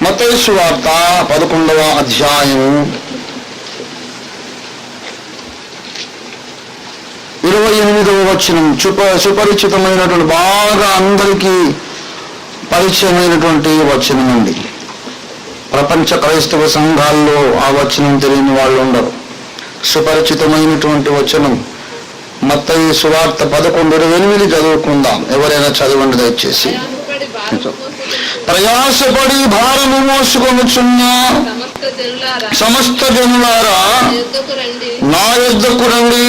మత్తయి సువార్త 11వ అధ్యాయము 28వ వచనం. సుపరిచితమైనటువంటి, బాగా అందరికీ పరిచయమైనటువంటి వచనం అండి. ప్రపంచ క్రైస్తవ సంఘాల్లో ఆ వచనం తెలియని వాళ్ళు ఉండరు. సుపరిచితమైనటువంటి వచనం మత్తయి సువార్త 11:28 చదువుకుందాం. ఎవరైనా చదవండి దయచేసి. ప్రయాసపడి భారము మోసుకొనుచున్న సమస్త జనులారా నా యొద్దకు రండి,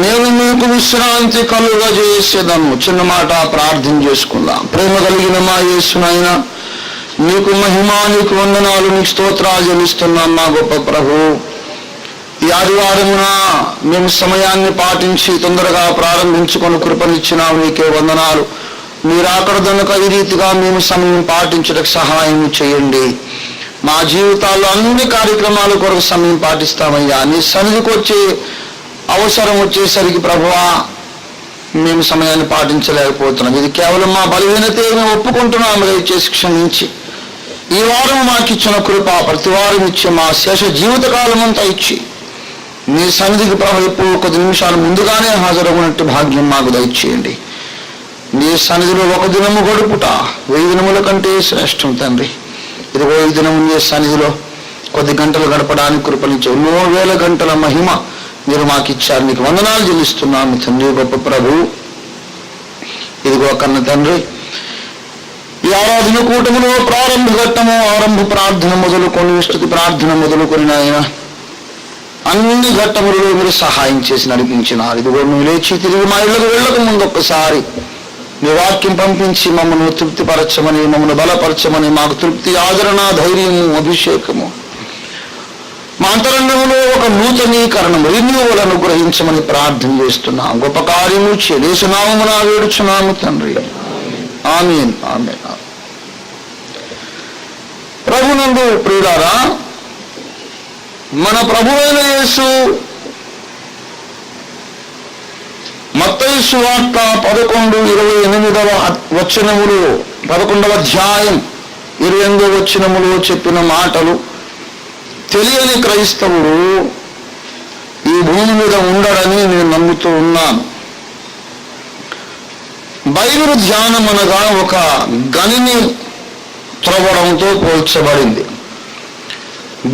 నేను మీకు విశ్రాంతి కలుగజేసేదను. చిన్న మాట ప్రార్థన చేసుకుందాం. ప్రేమ కలిగిన మా యేసునాయనా, నీకు మహిమ, నీకు వందనాలు, నీకు స్తోత్రాలు చెల్లిస్తున్నాం మా గొప్ప ప్రభు. ఈ ఆదివారమున మేము సమయాన్ని పాటించి తొందరగా ప్రారంభించుకొని కృపనిచ్చినావు, నీకే వందనాలు. మీరు అక్కడ కనుక ఈ రీతిగా మేము సమయం పాటించడానికి సహాయం చేయండి. మా జీవితాల్లో అన్ని కార్యక్రమాల కొరకు సమయం పాటిస్తామయ్యా. నీ సన్నిధికి వచ్చే అవసరం వచ్చేసరికి ప్రభువా మేము సమయాన్ని పాటించలేకపోతున్నాం. ఇది కేవలం మా బలహీనతే మేము ఒప్పుకుంటున్నాము. దయచేసి క్షమించి ఈ వారం మాకు ఇచ్చిన కృప ప్రతి వారం ఇచ్చి మా శేష జీవితకాలం అంతా ఇచ్చి నీ సన్నిధికి ప్రభు ఎప్పుడు 10 నిమిషాలు ముందుగానే హాజరవునట్టు భాగ్యం మాకు దయచేయండి. నీ సన్నిధిలో 1 దినము గడుపుట 1000 దినముల కంటే శ్రేష్టం తండ్రి. ఇదిగో ఈ దినము నీ సన్నిధిలో కొద్ది గంటలు గడపడానికి కృపనిచ్చి 100,000 గంటల మహిమ మీరు మాకు ఇచ్చారు. నీకు వందనాలు చెల్లిస్తున్నాము తండ్రి గొప్ప ప్రభు. ఇదిగో కన్న తండ్రి, ఈ ఆరాధన కూటములో ప్రారంభ ఘట్టము, ఆరంభ ప్రార్థన మొదలుకొని స్తుతి ప్రార్థన మొదలుకొని నాయన అన్ని ఘట్టములలో మీరు సహాయం చేసి నడిపించినారు. ఇదిగో నువ్వు లేచి తిరిగి మా ఇళ్ళకు వెళ్ళక ముందు ఒక్కసారి నీ వాక్యం పంపించి మమ్మల్ని తృప్తిపరచమని, మమ్మల్ని బలపరచమని, మాకు తృప్తి, ఆదరణ, ధైర్యము, అభిషేకము, మా అంతరంగంలో ఒక నూతనీకరణము, రిన్యూవల్ అనుగ్రహించమని ప్రార్థన చేస్తున్నాం. గొప్ప కార్యము చేస్తున్నామున వేడుచున్నాము తండ్రి. ఆమేన్ ఆమేన్. ప్రభునందు ప్రియులారా, మన ప్రభువైన యేసు మత్తయి సువార్త 11:28 వచనములు 11వ అధ్యాయం 28వ వచనములో చెప్పిన మాటలు తెలియని క్రైస్తవుడు ఈ భూమి మీద ఉండడని నేను నమ్ముతూ ఉన్నాను. బైబిల్ ధ్యానం అనగా ఒక గనిని త్రవ్వడంతో పోల్చబడింది.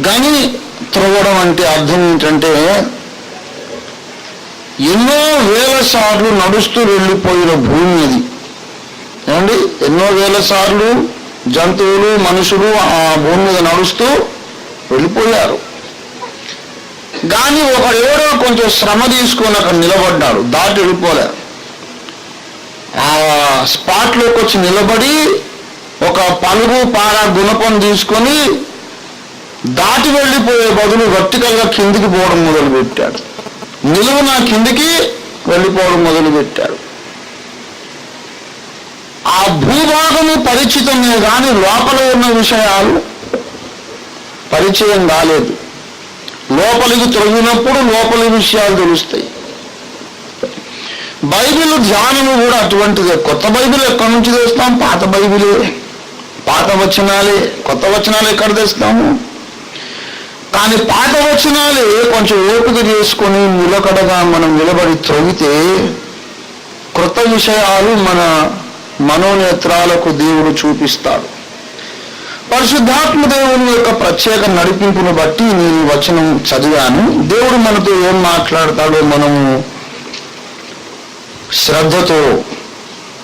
గని త్రవ్వడం అంటే అర్థం ఏంటంటే ఎన్నో వేల సార్లు నడుస్తూ వెళ్ళిపోయిన భూమి అది. ఏమండి, ఎన్నో వేల సార్లు జంతువులు, మనుషులు ఆ భూమి మీద నడుస్తూ వెళ్ళిపోయారు. కానీ ఒకడెవడో కొంచెం శ్రమ తీసుకొని అక్కడ నిలబడ్డాడు, దాటి వెళ్ళిపోలేరు. ఆ స్పాట్లోకి వచ్చి నిలబడి ఒక పలుగు పార గుణపం తీసుకొని దాటి వెళ్ళిపోయే బదులు వర్టికల్గా కిందికి పోవడం మొదలుపెట్టాడు. నిలువున కిందికి వెళ్ళిపోవడం మొదలుపెట్టాడు. ఆ భూభాగము పరిచితమే కానీ లోపల ఉన్న విషయాలు పరిచయం కాలేదు. లోపలికి తొలగినప్పుడు లోపలి విషయాలు తెలుస్తాయి. బైబిల్ ధ్యానము కూడా అటువంటిదే. కొత్త బైబిల్ ఎక్కడి నుంచి తెస్తాం? పాత బైబిలే, పాత వచనాలే. కొత్త వచనాలు ఎక్కడ తెస్తాము? కానీ పాత వచనాలే కొంచెం ఓపిక చేసుకొని నిలకడగా మనం నిలబడి త్రవ్వితే క్రొత్త విషయాలు మన మనోనేత్రాలకు దేవుడు చూపిస్తాడు. పరిశుద్ధాత్మ దేవుని యొక్క ప్రత్యేక నడిపింపును బట్టి నేను వచనం చదివాను. దేవుడు మనతో ఏం మాట్లాడతాడో మనము శ్రద్ధతో,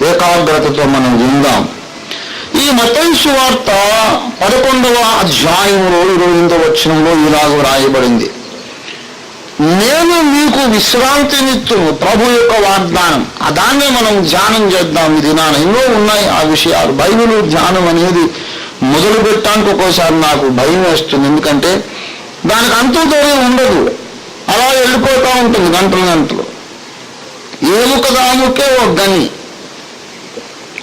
ఏకాగ్రతతో మనం విందాం. ఈ మత్తయి సువార్త 11వ అధ్యాయంలో 28వ వచనంలో ఇలాగ రాయబడింది: నేను మీకు విశ్రాంతినిత్తును. ప్రభు యొక్క వాగ్దానం. దాన్నే మనం ధ్యానం చేద్దాం ఈ దినాన. ఎన్నో ఉన్నాయి ఆ విషయాలు. బైబిల్ ధ్యానం అనేది మొదలు పెట్టడానికి ఒక్కోసారి నాకు భయం వేస్తుంది. ఎందుకంటే దానికి అంతుతోనే ఉండదు, అలా వెళ్ళిపోతూ ఉంటుంది గంటలు గంటలు. ఏముకదాముకే ఒక గని.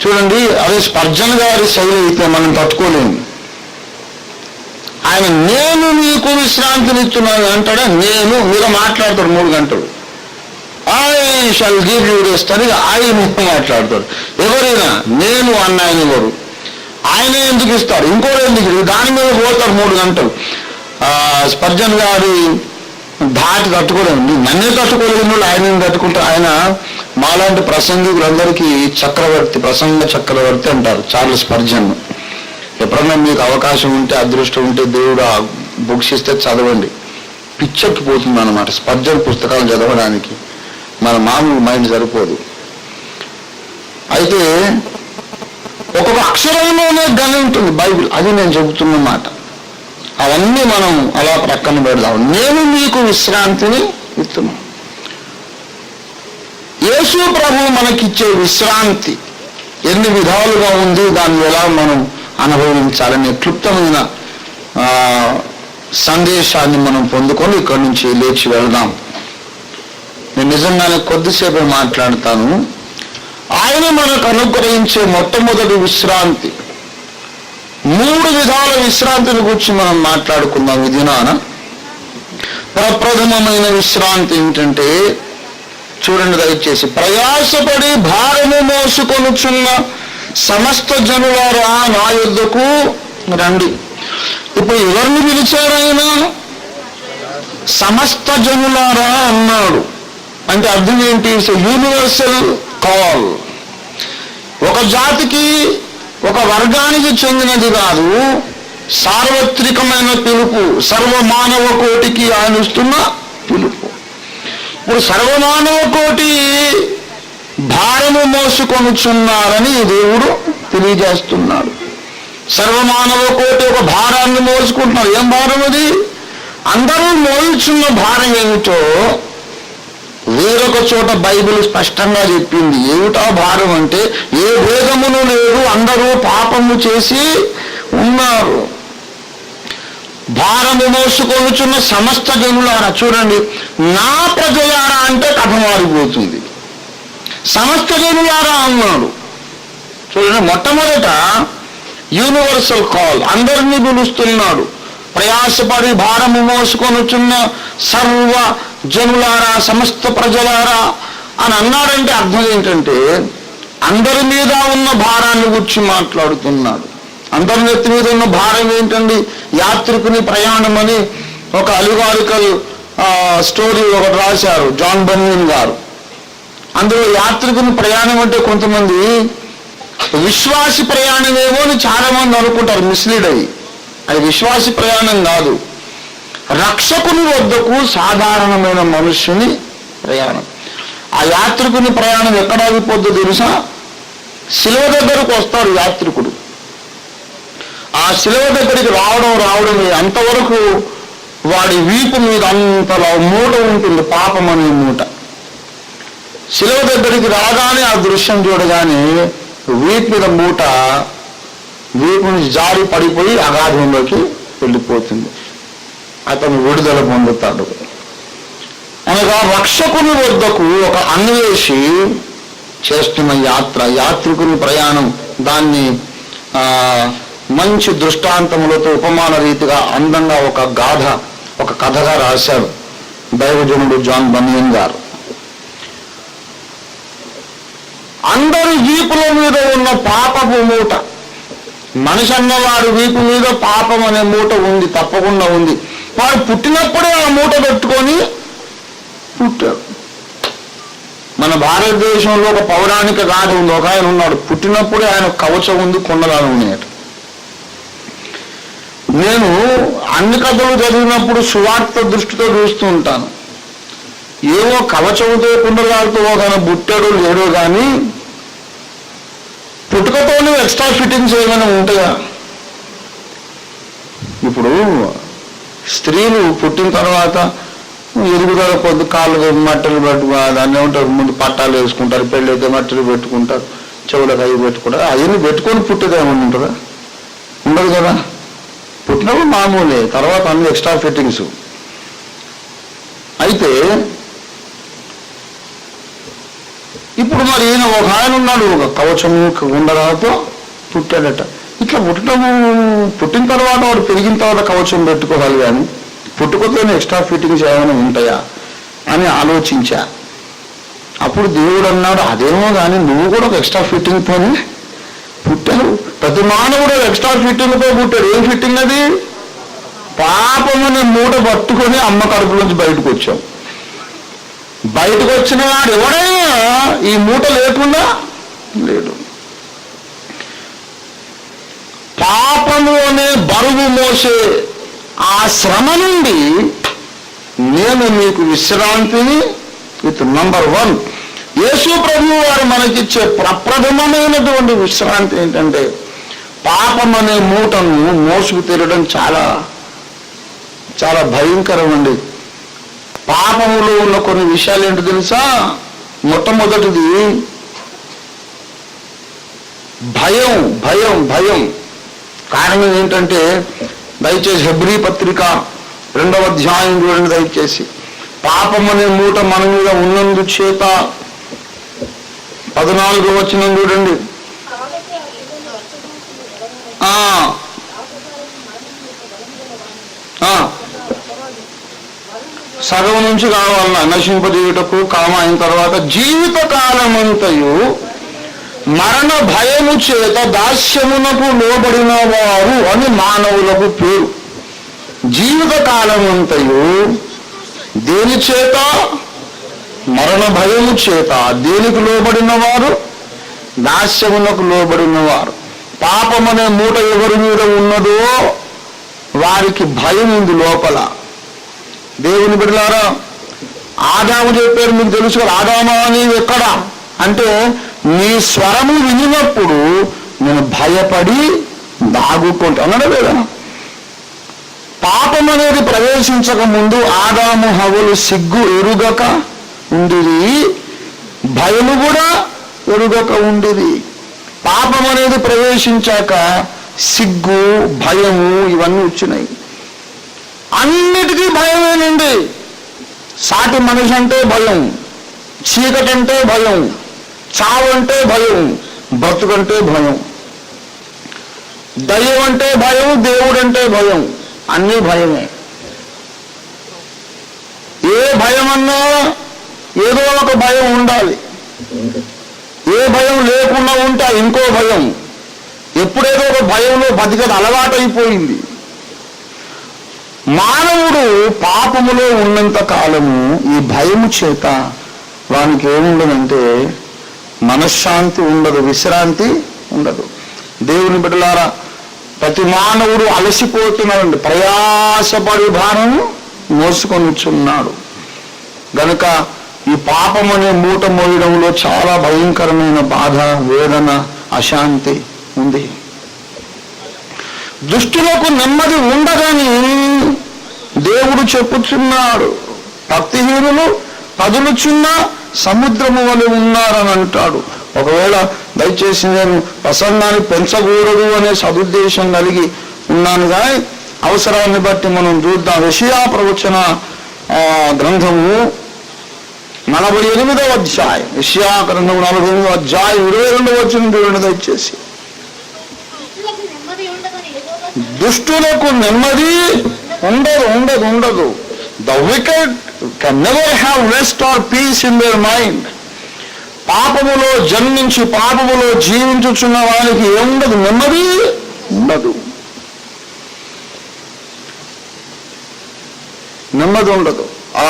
చూడండి, అదే స్పర్జన్ గారి శైలి అయితే మనం తట్టుకోలేము. ఆయన నేను మీకు విశ్రాంతినిస్తున్నాను అంటాడా? నేను మీరు మాట్లాడతాడు 3 గంటలు. I shall give you rest అని ఆయన మాట్లాడతాడు. ఎవరైనా నేను అన్న ఆయన ఎవరు? ఆయనే ఎందుకు ఇస్తాడు, ఇంకోటి ఎందుకు, దాని మీద పోతారు 3 గంటలు. స్పర్జన్ గారి ధాటి తట్టుకోలేదు, నన్నే తట్టుకోలేదు, ఆయన తట్టుకుంటారు. ఆయన మాలాంటి ప్రసంగికులందరికీ చక్రవర్తి, ప్రసంగ చక్రవర్తి అంటారు చార్లెస్ స్పర్జన్. ఎప్పుడన్నా మీకు అవకాశం ఉంటే, అదృష్టం ఉంటే, దేవుడు ఆ బుక్స్ ఇస్తే చదవండి. పిచ్చెక్కిపోతుంది అన్నమాట స్పర్జన్ పుస్తకాలు చదవడానికి. మన మామూలు మైండ్ సరిపోదు. అయితే ఒక్కొక్క అక్షరంలోనే గని ఉంటుంది బైబిల్, అది నేను చెబుతున్న మాట. అవన్నీ మనం అలా ప్రక్కన పెడదాం. నేను మీకు విశ్రాంతిని ఇస్తున్నాను. యేసు ప్రభువు మనకిచ్చే విశ్రాంతి ఎన్ని విధాలుగా ఉంది, దాన్ని ఎలా మనం అనుభవించాలనే క్లుప్తమైన సందేశాన్ని మనం పొందుకొని ఇక్కడి నుంచి లేచి వెళ్దాం. నేను నిజంగానే కొద్దిసేపు మాట్లాడతాను. ఆయన మనకు అనుగ్రహించే మొట్టమొదటి విశ్రాంతి, 3 విధాల విశ్రాంతిని గురించి మనం మాట్లాడుకుందాం ఈ దినాన. ప్రప్రథమమైన విశ్రాంతి ఏంటంటే, చూడండి దయచేసి, ప్రయాసపడి భారము మోసుకొనుచున్న సమస్త జనులారా నా యొద్దకు రండి. ఇప్పుడు ఎవరిని పిలిచారైనా? సమస్త జనులారా అన్నాడు. అంటే అర్థం ఏంటి? Universal call. ఒక జాతికి, ఒక వర్గానికి చెందినది కాదు, సార్వత్రికమైన పిలుపు, సర్వమానవ కోటికి ఆయన ఇస్తున్న పిలుపు. ఇప్పుడు సర్వమానవ కోటి భారము మోసుకొనుచున్నారని దేవుడు తెలియజేస్తున్నాడు. సర్వమానవ కోటి ఒక భారాన్ని మోసుకుంటున్నారు. ఏం భారం అది? అందరూ మోయుచున్న భారం ఏమిటో వేరొక చోట బైబిల్ స్పష్టంగా చెప్పింది. ఏమిటా భారం అంటే, ఏ భేదమును లేదు, అందరూ పాపము చేసి ఉన్నారు. భారము మోసుకొనుచున్న సమస్త జనులారా, చూడండి, నా ప్రజలారా అంటే కథ మారిపోతుంది. సమస్త జనులారా అన్నాడు. చూడండి, మొట్టమొదట యూనివర్సల్ కాల్, అందరినీ పిలుస్తున్నాడు. ప్రయాసపడి భారము మోసుకొనుచున్న సర్వ జనులారా, సమస్త ప్రజలారా అని అన్నాడంటే అర్థం ఏంటంటే, అందరి మీద ఉన్న భారాన్ని గురించి మాట్లాడుతున్నాడు. అందరి నెత్తి మీద ఉన్న భారం ఏంటండి? యాత్రికుని ప్రయాణం అని ఒక అలిగారికల్ స్టోరీ ఒకటి రాశారు జాన్ బన్యన్ గారు. అందులో యాత్రికుని ప్రయాణం అంటే కొంతమంది విశ్వాసి ప్రయాణమేమో అని చాలా మంది అనుకుంటారు, మిస్లీడ్ అయ్యి. అది విశ్వాసి ప్రయాణం కాదు, రక్షకుని వద్దకు సాధారణమైన మనుష్యుని ప్రయాణం. ఆ యాత్రికుని ప్రయాణం ఎక్కడ ఆగిపోద్దో తెలుసా? శిలువ దగ్గరకు వస్తాడు యాత్రికుడు. ఆ శిలువ దగ్గరికి రావడం అంతవరకు వాడి వీపు మీద అంతలా మూట ఉంటుంది, పాపం అనే మూట. శిలువ దగ్గరికి రాగానే ఆ దృశ్యం చూడగానే వీపు మీద మూట వీపు నుంచి జారి పడిపోయి అగాధంలోకి వెళ్ళిపోతుంది. అతను విడుదల పొందుతాడు. అనగా రక్షకుని వద్దకు ఒక అన్వేషి చేస్తున్న యాత్ర, యాత్రికుని ప్రయాణం, దాన్ని మంచి దృష్టాంతములతో ఉపమాన రీతిగా అందంగా ఒక గాథ, ఒక కథగా రాశారు దైవజనుడు జాన్ బన్యన్ గారు. అందరి వీపుల మీద ఉన్న పాపపు మూట, మనిషి అన్నవాడి వీపు మీద పాపం అనే మూట ఉంది, తప్పకుండా ఉంది. వాడు పుట్టినప్పుడే ఆ మూట పెట్టుకొని పుట్టాడు. మన భారతదేశంలో ఒక పౌరాణిక గాథ ఉంది. ఒక ఆయన ఉన్నాడు, పుట్టినప్పుడే ఆయన కవచం ఉంది, కొండలాలు ఉన్నాయట. నేను అన్ని కథలు చదివినప్పుడు సువార్త దృష్టితో చూస్తూ ఉంటాను. ఏవో కవచంతో కుండలాలతో ఒక బుట్టాడు లేడో కానీ పుట్టుకతోనే ఎక్స్ట్రా ఫిట్టింగ్స్ ఏమైనా ఉంటాయా? ఇప్పుడు స్త్రీలు పుట్టిన తర్వాత ఎదుగుదల కొద్ది కాళ్ళు మట్టలు దాన్ని ఏమంటారు, ముందు పట్టాలు వేసుకుంటారు, పెళ్ళి అయితే మట్టలు పెట్టుకుంటారు, చెవులకు అవి పెట్టుకుంటారు. అవన్నీ పెట్టుకొని పుట్టేది ఏమన్నా ఉంటుందా? ఉండదు కదా. పుట్టినప్పుడు మామూలే, తర్వాత అన్ని ఎక్స్ట్రా ఫిట్టింగ్స్. అయితే ఇప్పుడు మరి ఈయన ఒక ఆయన ఉన్నాడు, ఒక కవచం ఉండరాతో పుట్టాడట. ఇట్లా పుట్టిన తర్వాత వాడు పెరిగిన తర్వాత కవచం పెట్టుకోవాలి, కానీ పుట్టుకతోనే ఎక్స్ట్రా ఫిట్టింగ్స్ ఏమైనా ఉంటాయా అని ఆలోచించా. అప్పుడు దేవుడు అన్నాడు, అదేమో కానీ నువ్వు కూడా ఒక ఎక్స్ట్రా ఫిట్టింగ్తోనే పుట్టావు. ప్రతి మానవుడు ఎక్స్ట్రా ఫిట్టింగ్తో పుట్టాడు. ఏం ఫిట్టింగ్ అది? పాపమని మూట పట్టుకొని అమ్మ కడుపులోంచి బయటకు వచ్చాం. బయటకు వచ్చిన వాడు ఎవడైనా ఈ మూట లేకుండా లేడు. పాపము అనే బరువు మోసే ఆ శ్రమ నుండి నేను మీకు విశ్రాంతిని విత్ నంబర్ 1 యేసు ప్రభువు వారు మనకిచ్చే ప్రప్రథమమైనటువంటి విశ్రాంతి ఏంటంటే పాపం అనే మూటను మోసుకు తీరడం చాలా చాలా భయంకరం అండి. పాపములో ఉన్న కొన్ని విషయాలు ఏంటో తెలుసా? మొట్టమొదటిది భయం. భయం భయం కారణం ఏంటంటే దయచేసి హెబ్రీ పత్రిక 2వ అధ్యాయం చూడండి దయచేసి. పాపం అనే మూట మన మీద ఉన్నందు చేత 14వ వచనం చూడండి. సగం నుంచి కావాలన్నా నశింపజేయుటకు కామ అయిన తర్వాత జీవిత కాలమంతయు మరణ భయము చేత దాస్యమునకు లోబడిన వారు అని మానవులకు పేరు. జీవిత కాలమంతయు దేని చేత? మరణ భయము చేత. దేనికి లోబడిన వారు? దాస్యమునకు లోబడిన వారు. పాపమనే మూట ఎవరి మీద ఉన్నదో వారికి భయం ఉంది లోపల. దేవుని బిడ్డలారా, ఆదాము చెప్పారు, మీకు తెలుసు కదా. ఆదామా నీవు ఎక్కడ అంటే నీ స్వరము వినినప్పుడు నేను భయపడి దాగుకుంటా అన్నాడు లేదా? పాపం అనేది ప్రవేశించక ముందు ఆదాము హవ్వలు సిగ్గు ఎరుగక ఉండిరి, భయము కూడా ఎరుగక ఉండిరి. పాపం అనేది ప్రవేశించాక సిగ్గు భయము ఇవన్నీ వచ్చినాయి. అన్నిటికీ భయమేనండి. సాటి మనిషి అంటే భయం, చీకటి అంటే భయం, చావు అంటే భయం, బ్రతుకంటే భయం, దయ్యం అంటే భయం, దేవుడు అంటే భయం, అన్నీ భయమే. ఏ భయం అన్నా ఏదో ఒక భయం ఉండాలి. ఏ భయం లేకుండా ఉంటే ఇంకో భయం. ఎప్పుడేదో ఒక భయంలో బతికేది అలవాటైపోయింది. మానవుడు పాపములో ఉన్నంత కాలము ఈ భయము చేత వానికి ఏముండదంటే మనశ్శాంతి ఉండదు, విశ్రాంతి ఉండదు. దేవుని బిడ్డలారా, ప్రతి మానవుడు అలసిపోతున్నాడండి, ప్రయాసపడి భారము మోసుకొనిచున్నాడు. గనుక ఈ పాపం అనే మూట మోయడంలో చాలా భయంకరమైన బాధ, వేదన, అశాంతి ఉంది. దుష్టులకు నెమ్మది ఉండదని దేవుడు చెప్పుచున్నాడు. భక్తిహీనులు కదులుచున్న సముద్రము వలె ఉన్నారని అంటాడు. ఒకవేళ దయచేసి నేను ప్రసంగాన్ని పెంచకూడదు అనే సదుద్దేశం కలిగి ఉన్నాను, కానీ అవసరాన్ని బట్టి మనం చూద్దాం. యెషయా ప్రవచన గ్రంథము 48వ అధ్యాయం, యెషయా గ్రంథం 48వ అధ్యాయం 22వ వచనం చూడండి దయచేసి. దుష్టులకు నెమ్మది ఉండదు. The wicked can never have rest or peace in their mind. పాపములో జన్మించి పాపములో జీవించుచున్న వారికి ఏముండదు? నెమ్మది ఉండదు. నెమ్మది ఉండదు. ఆ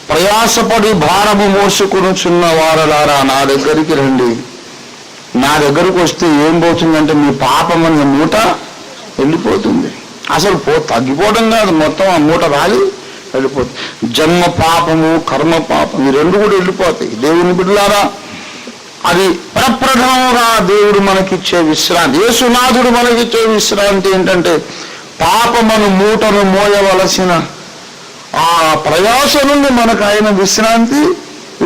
ప్రయాసపడి భారము మోసుకొనుచున్న వారలారా నా దగ్గరికి రండి. నా దగ్గరకు వస్తే ఏం పోతుందంటే మీ పాపం అనే మూట వెళ్ళిపోతుంది. అసలు తగ్గిపోవడం కాదు, మొత్తం ఆ మూట రాలి వెళ్ళిపోతుంది. జన్మ పాపము, కర్మ పాపం ఈ రెండు కూడా వెళ్ళిపోతాయి. దేవుని బిడ్డలారా, అది ప్రప్రథమంగా దేవుడు మనకిచ్చే విశ్రాంతి, యేసునాథుడు మనకిచ్చే విశ్రాంతి ఏంటంటే పాపమను మూటను మోయవలసిన ఆ ప్రయాస నుండి మనకు ఆయన విశ్రాంతి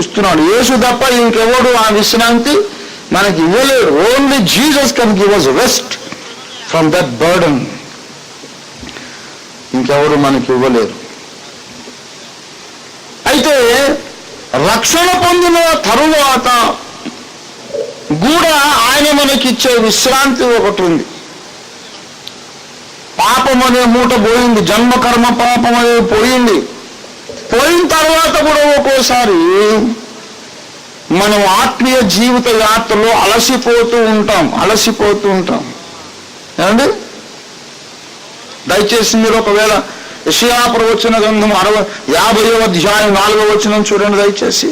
ఇస్తున్నాడు. యేసు తప్ప ఇంకెవడు ఆ విశ్రాంతి మనకి ఇవ్వలేడు. Only Jesus can give us rest from that burden. ఇంకెవరు మనకి ఇవ్వలేరు. అయితే రక్షణ పొందిన తరువాత కూడా ఆయన మనకిచ్చే విశ్రాంతి ఒకటి ఉంది. పాపం అనే మూట పోయింది, జన్మ కర్మ పాపం అనేది పోయింది. పోయిన తర్వాత కూడా ఒక్కోసారి మనం ఆత్మీయ జీవిత యాత్రలో అలసిపోతూ ఉంటాం ఏమండి? దయచేసి మీరు ఒకవేళ యెషయా ప్రవచన గ్రంథం 50వ అధ్యాయం 4వ వచనం చూడండి దయచేసి.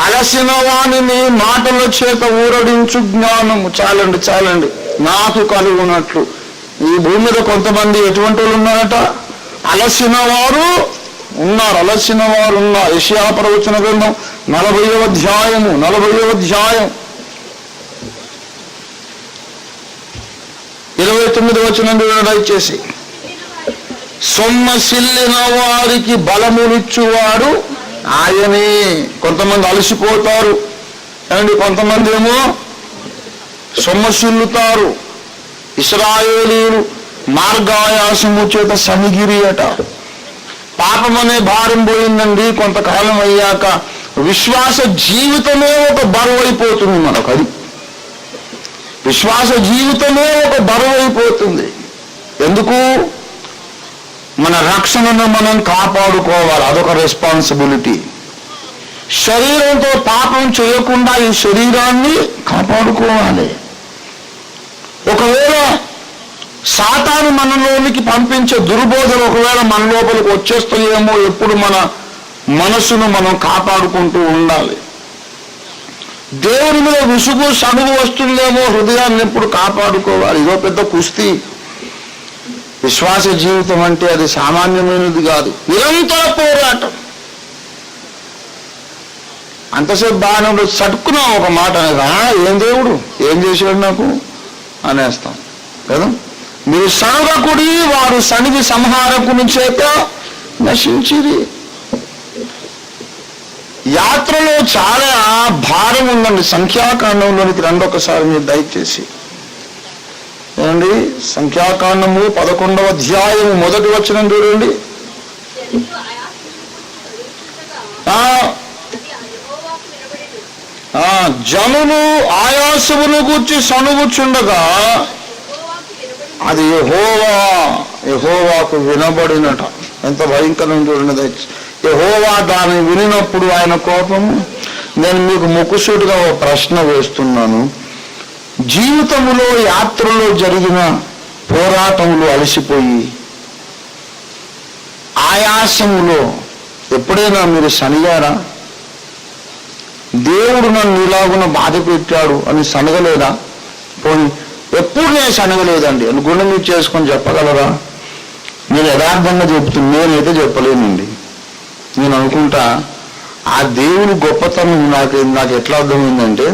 అలసిన వాణిని మాటల చేత ఊరడించు జ్ఞానము. చాలండి నాకు కలుగునట్లు. ఈ భూమి మీద కొంతమంది ఎటువంటి వాళ్ళు ఉన్నారట? అలసిన వారు ఉన్నారు. యెషయా ప్రవచన గ్రంథం 40వ అధ్యాయం 29వ వచనం దయచేసి. సొమ్మసిల్లిన వారికి బలమునిచ్చువాడు ఆయనే. కొంతమంది అలసిపోతారు అండి, కొంతమంది ఏమో సొమ్మసిల్లుతారు. ఇశ్రాయేలీయులు మార్గాయాసము చేత సమిగిరి అట. పాపం అనే భారం పోయిందండి. కొంతకాలం అయ్యాక విశ్వాస జీవితమే ఒక బరువు అయిపోతుంది మనకు. అది విశ్వాస జీవితమే ఒక బరువు అయిపోతుంది. ఎందుకు? మన రక్షణను మనం కాపాడుకోవాలి. అదొక రెస్పాన్సిబిలిటీ. శరీరంతో పాపం చేయకుండా ఈ శరీరాన్ని కాపాడుకోవాలి. ఒకవేళ సాతాను మనలోనికి పంపించే దుర్బోధలు ఒకవేళ మన లోపలికి వచ్చేస్తాయేమో, ఎప్పుడు మన మనసును మనం కాపాడుకుంటూ ఉండాలి. దేవుని మీద విసుగు సనుగు వస్తుందేమో, హృదయాన్ని ఎప్పుడు కాపాడుకోవాలి. ఇదో పెద్ద కుస్తీ. విశ్వాస జీవితం అంటే అది సామాన్యమైనది కాదు. నిరంతర పోరాటం. అంతసేపు బాగానే చట్టుకున్నాం ఒక మాట అనగా, ఏం దేవుడు ఏం చేశాడు నాకు అనేస్తాం కదా. మీరు సనగకుడి, వారు సనిగి సంహారకుని చేత నశించిరి. యాత్రలో చాలా భారం ఉందండి. సంఖ్యాకాండంలోనికి రండి ఒకసారి మీరు దయచేసి. ఏమండి? సంఖ్యాకాండము 11వ అధ్యాయం 1వ వచనం చూడండి. జనులు ఆయాసమును గూర్చి సనుగుచుండగా అది యెహోవాకు వినబడినట. ఎంత భయంకరం చూడండి. యెహోవా దాన్ని వినినప్పుడు ఆయన కోపము. నేను మీకు ముక్కుసూటిగా ఒక ప్రశ్న వేస్తున్నాను. జీవితంలో యాత్రలో జరిగిన పోరాటములు అలసిపోయి ఆయాసములో ఎప్పుడైనా మీరు సనిగారా? దేవుడు నన్ను ఇలాగున బాధ పెట్టాడు అని సనగలేదా? పోనీ ఎప్పుడు నేను సనగలేదండి అని గుండె మీద చేసుకొని చెప్పగలరా? నేను యథార్థంగా నేనైతే చెప్పలేనండి. నేను అనుకుంటా ఆ దేవుని గొప్పతనం నాకు ఎట్లా అర్థమైందంటే,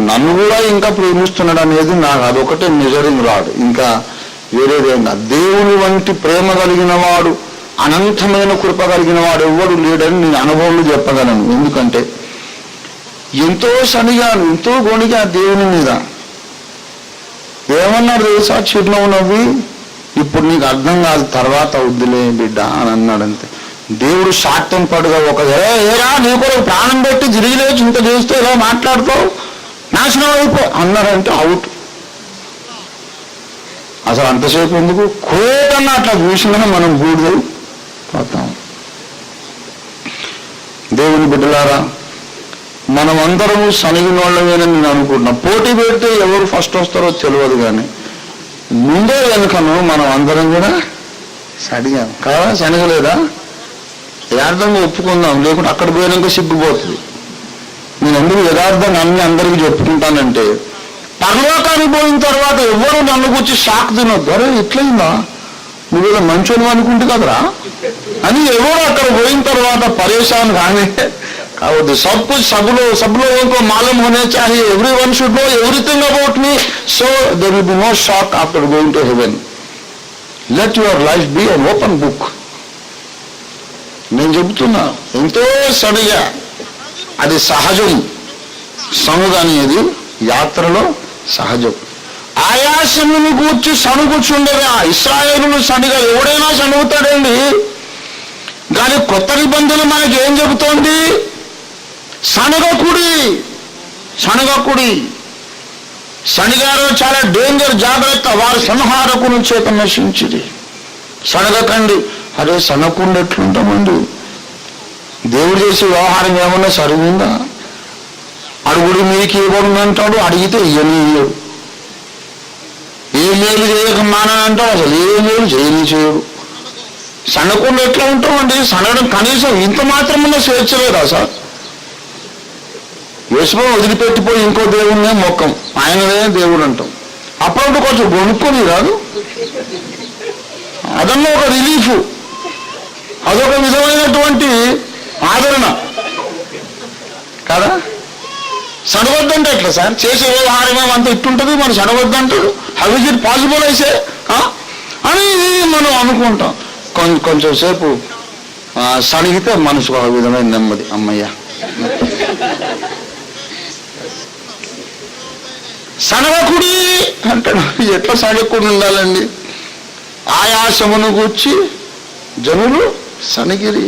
నన్ను కూడా ఇంకా ప్రేమిస్తున్నాడు అనేది నాకు అదొకటే మెజరింగ్ రాడు. ఇంకా వేరేదేనా? దేవుని వంటి ప్రేమ కలిగిన వాడు, అనంతమైన కృప కలిగిన వాడు ఎవ్వడు లేడని నేను అనుభవంలో చెప్పగలను. ఎందుకంటే ఎంతో సనిగాను, ఎంతో గొణిగా దేవుని మీద. ఏమన్నాడు తెలుసా? చిరునవ్వు నవ్వి, ఇప్పుడు నీకు అర్థం కాదు, తర్వాత వద్దులే బిడ్డ అని అన్నాడంతే. దేవుడు శాక్తం పడుగా ఏరా నీ కూడా ప్రాణం పెట్టి తిరిగి లేచి ఇంత చేస్తే ఇలా మాట్లాడుతావు, నాశనం అయిపో అన్నారంటే అవుట్. అసలు అంతసేపు ఎందుకు? కోటన్నా అట్లా చూసినా మనం బూడిదై పోతాం. దేవుని బిడ్డలారా, మనం అందరము సనిగినోళ్ళమేనని నేను అనుకుంటున్నాం. పోటీ పెడితే ఎవరు ఫస్ట్ వస్తారో తెలియదు, కానీ ముందే వెనుకను మనం అందరం కూడా సడిగాం కదా. శనగలేదా? యథార్థంగా ఒప్పుకుందాం, లేకుంటే అక్కడ పోయినాక సిగ్గుపోతుంది. నేను ఎందుకు యథార్థంగా అందరికీ చెప్పుకుంటానంటే, పరలోకానికి పోయిన తర్వాత ఎవరు నన్ను గురించి షాక్ తినొద్దు. అరే ఇట్లయిందా, నువ్వేదో మంచోని అనుకుంటు కదరా అని ఎవరు అక్కడ పోయిన తర్వాత పరేషాన్ కానీ కావద్దు. సబ్లో ఇంకో మాలూమ్ హోనే చాహియే. Everyone should know everything about me, so there will be no shock after going to heaven. Let your life be an open book. నేను చెబుతున్నా, ఎంతో సడిగా అది సహజం. సనుగు అనేది యాత్రలో సహజం. ఆయాసమును గూర్చి సనుగుచుండగా ఇశ్రాయేలును సనిగా ఎవడైనా సనుగుతాడండి. కానీ కొత్త నిబంధన మనకి ఏం చెబుతోంది? సనగకుడి. సనిగారు చాలా డేంజర్, జాగ్రత్త. వారు సంహారకుని చేత నశించింది. సనగకండి. అరే సనకుండా ఎట్లుంటామండి? దేవుడు చేసే వ్యవహారం ఏమన్నా సరిగుందా? అడుగుడు మీకు ఇవ్వబడును అంటాడు, అడిగితే ఇయ్యడు. ఏ మేలు చేయక మానంటాడు, అసలు ఏ మేలు చేయడు. సనకుండా ఎట్లా ఉంటామండి? సనగడం కనీసం ఇంత మాత్రమన్నా స్వేచ్ఛ లేదా సార్? యేసుని వదిలిపెట్టిపోయి ఇంకో దేవుడినే మొక్కం, ఆయనదే దేవుడు అంటాం. అప్పుడు కొంచెం కొనుక్కొని రాదు, అదన్నా ఒక రిలీఫ్, అదొక విధమైనటువంటి ఆదరణ కదా. సడవద్దంటే ఎట్లా సార్? చేసే వ్యవహారం అంతా ఇట్టుంటుంది, మనం సడవద్దంటాడు. హౌ ఇస్ ఇట్ పాసిబుల్ అయితే అని మనం అనుకుంటాం. కొంచెం సేపు సడిగితే మనసుకు ఒక విధమైన నెమ్మది, అమ్మయ్య. సనగకుడి అంటాడు. ఎట్లా సనగకుడి ఉండాలండి? ఆయాసమును గూర్చి జనులు సనగిరి.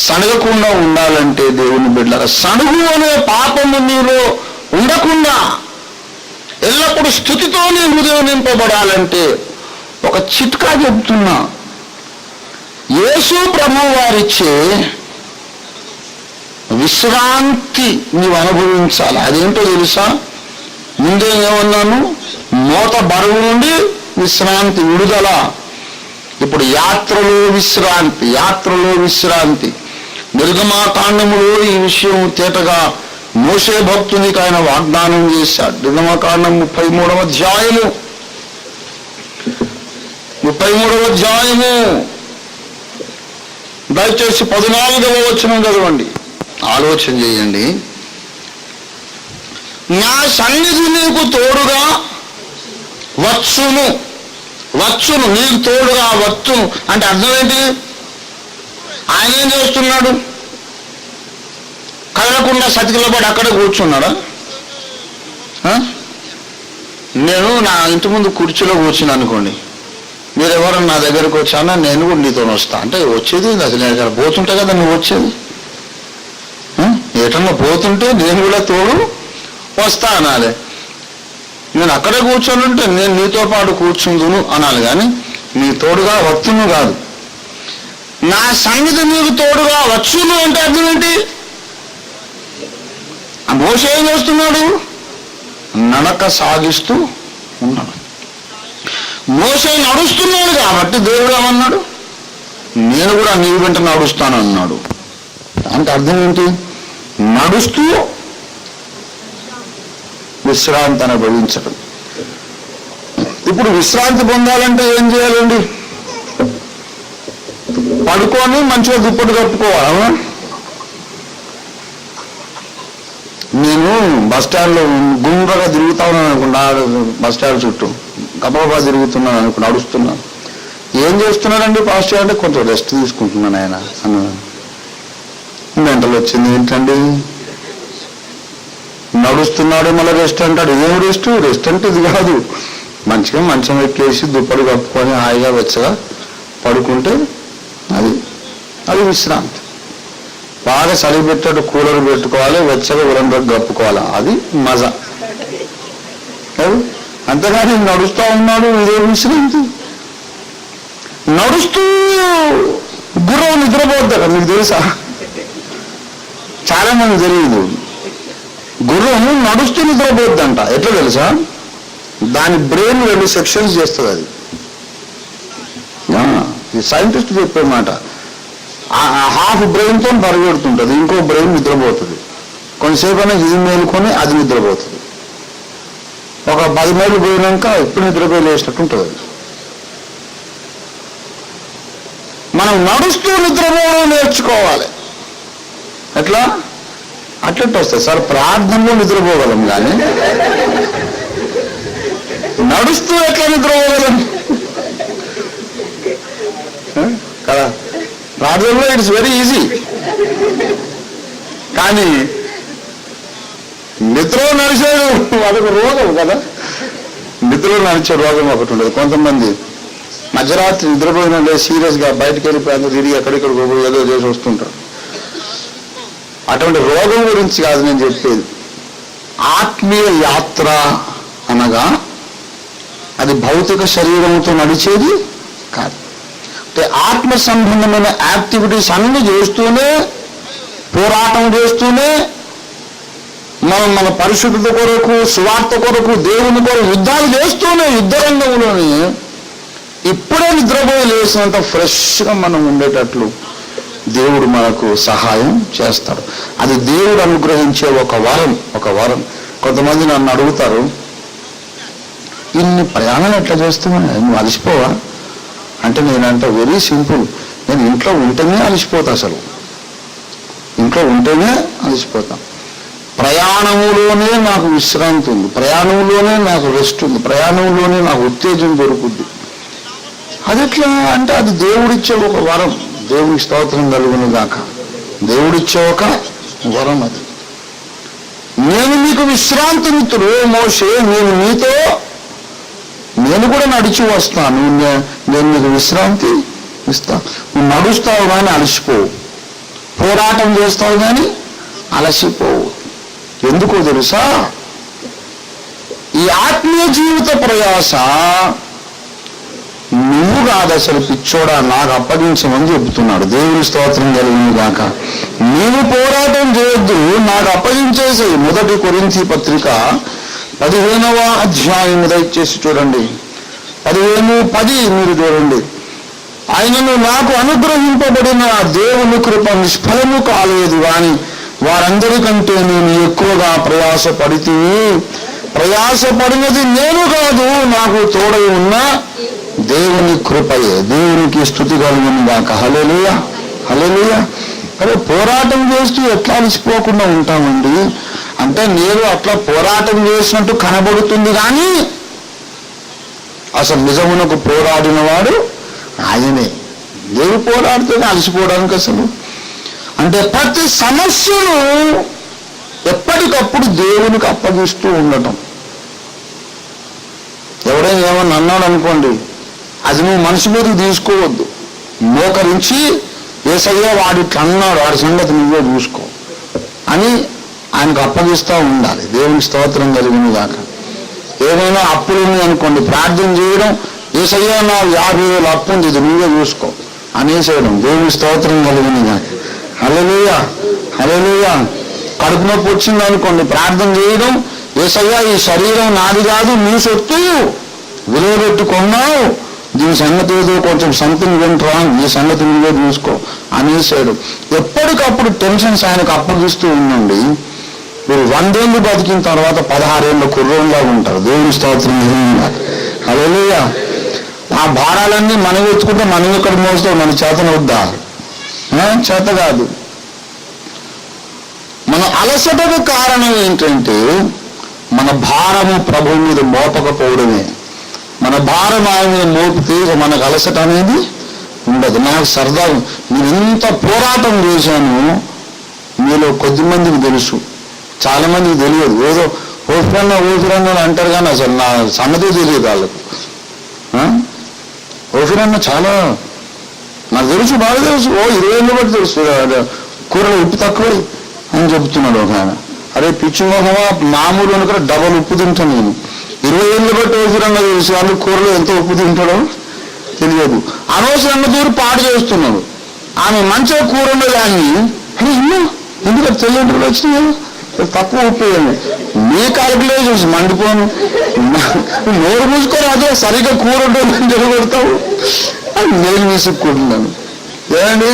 సనగకుండా ఉండాలంటే దేవుని బిడ్డలారా, సనుగు అనే పాపము నీలో ఉండకుండా ఎల్లప్పుడూ స్తుతితో నీ హృదయం నింపబడాలంటే ఒక చిట్కా చెబుతున్నా. యేసు ప్రభువు వారిచ్చే విశ్రాంతి నీవు అనుభవించాలి. అదేంటో తెలుసా? ముందే ఏమన్నాను? మోత బరువు నుండి విశ్రాంతి, విడుదల. ఇప్పుడు యాత్రలో విశ్రాంతి. నిర్గమాకాండములో ఈ విషయం తేటగా మోషే భక్తునికి ఆయన వాగ్దానం చేశాడు. నిర్గమాకాండం 33వ అధ్యాయము దయచేసి 14వ వచనం చదవండి, ఆలోచన చేయండి. నా సన్నిధి నీకు తోడుగా వచ్చును. నీకు తోడుగా వచ్చును అంటే అర్థం ఏంటి? ఆయన ఏం చేస్తున్నాడు? కదలకుండా సతికిలబడి అక్కడ కూర్చున్నాడా? నేను నా ఇంటి ముందు కుర్చీలో కూర్చుని అనుకోండి, మీరు ఎవరన్నా నా దగ్గరకు వచ్చానా, నేను కూడా నీతో వస్తా అంటే వచ్చేది అసలు. నేను ఇక్కడ పోతుంటే కదా నువ్వు వచ్చేది. ఎటన్నా పోతుంటే నేను కూడా తోడు వస్తా అనాలి. నేను అక్కడే కూర్చొని ఉంటే నేను నీతో పాటు కూర్చుందును అనాలి, కానీ నీ తోడుగా వచ్చును కాదు. నా సన్నిధి నీకు తోడుగా వచ్చును అంటే అర్థం ఏంటి? ఆ మోషే ఏం చేస్తున్నాడు? నడక సాగిస్తూ ఉన్నాడు. మోషే నడుస్తున్నాడు కాబట్టి దేవుడు ఏమన్నాడు? నేను కూడా నీ వెంట నడుస్తాను అన్నాడు. అంటే అర్థం ఏంటి? నడుస్తూ విశ్రాంతి అనుభవించడం. ఇప్పుడు విశ్రాంతి పొందాలంటే ఏం చేయాలండి? పడుకొని మంచిగా దుప్పటి కప్పుకోవాలా? నేను బస్ స్టాండ్లో గుండ్రగా తిరుగుతా ఉన్నాను అనుకుంటా, బస్ స్టాండ్ చుట్టూ గబగబా తిరుగుతున్నాను అనుకుంటా, నడుస్తున్నాను. ఏం చేస్తున్నానండి పాస్టర్ అంటే కొంచెం రెస్ట్ తీసుకుంటున్నాను ఆయన అన్నాను. మెంటలు వచ్చింది ఏంటండి? నడుస్తున్నాడు మళ్ళీ రెస్ట్ అంటాడు. ఏం రెస్ట్ అంటే ఇది కాదు. మంచిగా మంచం ఎక్కేసి దుప్పటి కప్పుకొని హాయిగా వెచ్చగా పడుకుంటే అది విశ్రాంతి. బాగా చలి పెట్టాడు, కూలర్ పెట్టుకోవాలి, వెచ్చగా ఉరంలోకి కప్పుకోవాలి, అది మజా. అంతేగాని నడుస్తూ ఉన్నాడు ఇదే విశ్రాంతి. నడుస్తూ గుర్రం నిద్రపోద్దాక మీకు తెలుసా? చాలా మంది తెలియదు. గుర్రం నడుస్తూ నిద్రపోద్దంట. ఎట్లా తెలుసా? దాని బ్రెయిన్ 2 సెక్షన్స్ చేస్తుంది. అది సైంటిస్ట్ చెప్పే మాట. హాఫ్ బ్రెయిన్తో పరిగెడుతుంటుంది, ఇంకో బ్రెయిన్ నిద్రపోతుంది. కొంతసేపు అయినా ఇది మేలుకొని అది నిద్రపోతుంది. ఒక 10 మైళ్ళు పోయినాక ఎప్పుడు నిద్రపోయి లేచినట్టు ఉంటుంది. మనం నడుస్తూ నిద్రపోవడం నేర్చుకోవాలి. ఎట్లా? అట్లట్టు వస్తాయి సార్, ప్రార్థనలో నిద్రపోగలం కానీ నడుస్తూ ఎట్లా నిద్రపోగలం కదా? ప్రార్థనలో ఇట్స్ వెరీ ఈజీ, కానీ నిద్రలో నడిచేది అదొక రోగం కదా. నిద్రలో నడిచే రోగం ఒకటి ఉండదు. కొంతమంది మధ్యరాత్రి నిద్రపోయిన సీరియస్గా బయటకు వెళ్ళిపోయి తిరిగి ఎక్కడిక్కడ ఏదో చేసి వస్తుంటారు. అటువంటి రోగం గురించి కాదు నేను చెప్పేది. ఆత్మీయ యాత్ర అనగా అది భౌతిక శరీరంతో నడిచేది కాదు. అంటే ఆత్మ సంబంధమైన యాక్టివిటీస్ అన్ని చేస్తూనే పోరాటం చేస్తూనే మన పరిశుద్ధత కొరకు, సువార్త కొరకు, దేవుని కొరకు యుద్ధాలు చేస్తూనే యుద్ధ రంగంలోనే ఇప్పుడే నిద్రపోయి లేసినంత ఫ్రెష్గా మనం ఉండేటట్లు దేవుడు మనకు సహాయం చేస్తాడు. అది దేవుడు అనుగ్రహించే ఒక వరం. కొంతమంది నన్ను అడుగుతారు, ఇన్ని ప్రయాణాలు ఎట్లా చేస్తామని, నువ్వు అలసిపోవా అంటే నేనంటే వెరీ సింపుల్, నేను ఇంట్లో ఉంటేనే అలసిపోతా. అసలు ఇంట్లో ఉంటేనే అలసిపోతా. ప్రయాణంలోనే నాకు విశ్రాంతి ఉంది, ప్రయాణంలోనే నాకు రెస్ట్ ఉంది, ప్రయాణంలోనే నాకు ఉత్తేజం దొరుకుద్ది. అది ఎట్లా అంటే అది దేవుడిచ్చే ఒక వరం. దేవునికి స్తోత్రం కలుగును గాక. దేవుడిచ్చే ఒక వరం అది. నేను మీకు విశ్రాంతి మిత్రుడు మోషే, నేను కూడా నడిచి వస్తాను, నేను మీకు విశ్రాంతి ఇస్తా. నువ్వు నడుస్తావు కానీ అలసిపోవు, పోరాటం చేస్తావు కానీ అలసిపోవు. ఎందుకో తెలుసా? ఈ ఆత్మీయ జీవిత ప్రయాస నువ్వు కాదు అసలు పిచ్చోడా, నాకు అప్పగించమని చెబుతున్నాడు. దేవుని స్తోత్రం కలిగింది కాక. నీవు పోరాటం చేయొద్దు, నాకు అప్పగించేసేయి. 1 కొరింథీ పత్రిక 15వ అధ్యాయం దయచేసి చూడండి. 15:10 మీరు చూడండి. ఆయనను నాకు అనుగ్రహింపబడిన దేవుని కృప నిష్ఫలము కాలేదు కానీ వారందరికంటే నేను ఎక్కువగా ప్రయాసపడినది నేను కాదు, నాకు తోడై ఉన్న దేవుని కృపయే. దేవునికి స్తుతి కలుగును గాక. హల్లెలూయా, హల్లెలూయా. అరే పోరాటం చేస్తూ ఎట్లా అలసిపోకుండా ఉంటామండి అంటే, నేను అట్లా పోరాటం చేసినట్టు కనబడుతుంది కానీ అసలు నిజమునకు పోరాడిన వాడు ఆయనే. దేవుడు పోరాడితేనే అలసిపోవడానికి అసలు అంటే ప్రతి సమస్యను ఎప్పటికప్పుడు దేవునికి అప్పగిస్తూ ఉండటం. ఎవడైనా ఏమన్నా అన్నాడు అనుకోండి, అది నువ్వు మనసు మీదకి తీసుకోవద్దు. మోకరించి యేసయ్య వాడు ఇట్లా అన్నాడు, వాడి సంగతి నువ్వే చూసుకో అని ఆయనకు అప్పగిస్తూ ఉండాలి. దేవునికి స్తోత్రం కలిగింది కాక. ఏమైనా అప్పులు ఉంది అనుకోండి, ప్రార్థన చేయడం, యేసయ్య నా 50,000 అప్పు ఉంది, ఇది నువ్వే చూసుకో అనేసేయడం. దేవునికి స్తోత్రం కలిగింది కాక. హల్లెలూయా, హల్లెలూయా. కడుపు నొప్పి వచ్చింది అనుకోండి, ప్రార్థన చేయడం, యేసయ్య ఈ శరీరం నాది కాదు, నీ సొత్తు, విలువ పెట్టుకున్నావు, దీని సంగతి ఏదో కొంచెం సంథింగ్ వింటరా, ఈ సంగతి నువ్వే చూసుకో అనేసాడు. ఎప్పటికప్పుడు టెన్షన్స్ ఆయనకు అప్పగిస్తూ ఉండండి. మీరు 100 ఏళ్ళు బతికిన తర్వాత 16 ఏళ్ళ కుర్రోళ్ళగా ఉంటారు. దేవుని స్తోత్రం. హల్లెలూయా. ఆ భారాలన్నీ మనం ఎత్తుకుంటే మనం ఎక్కడ మోస్తాం? మన చేతనవుద్దా? చేత కాదు. మన అలసటకు కారణం ఏంటంటే మన భారము ప్రభువు మీద మోపకపోవడమే. మన భారం ఆయన మీద మోపితే మనకు అలసట అనేది ఉండదు. నాకు సరదా, నేను ఎంత పోరాటం చేశాను మీలో కొద్దిమందికి తెలుసు, చాలా మందికి తెలియదు. ఏదో ఓఫిరన్న అంటారు కానీ అసలు నా సంగతి తెలియదు వాళ్ళకు. ఓఫిరన్న చాలా నాకు తెలుసు, బాగా తెలుసు. 20 ఏళ్ళు బట్టి తెలుసు. కూరలో ఉప్పు తక్కువ అని చెబుతున్నాడు ఒక ఆయన. అరే పిచ్చి మొహమా, మామూలు అనుకున్న డబల్ ఉప్పు తింటాను నేను. 20 ఏళ్ళు బట్టి ఓఫిరన్న తెలుసు, వాళ్ళు కూరలో ఎంత ఉప్పు తింటాడో తెలియదు. అనవసరంగా దూరి పాడు చేస్తున్నాడు. ఆమె మంచిగా కూర ఉండదు కానీ అరే ఎందుకంటే తెలియదు వచ్చినాయి తక్కువ ఉప్పు వేయండి. మీ క్యాలిక్యులేషన్స్ మండిపోను, నోరు మూసుకొని అదే సరిగ్గా కూర ఉంటుందని జరగొడతావు అని నేను విసుక్కుంటున్నాను. ఏమండి,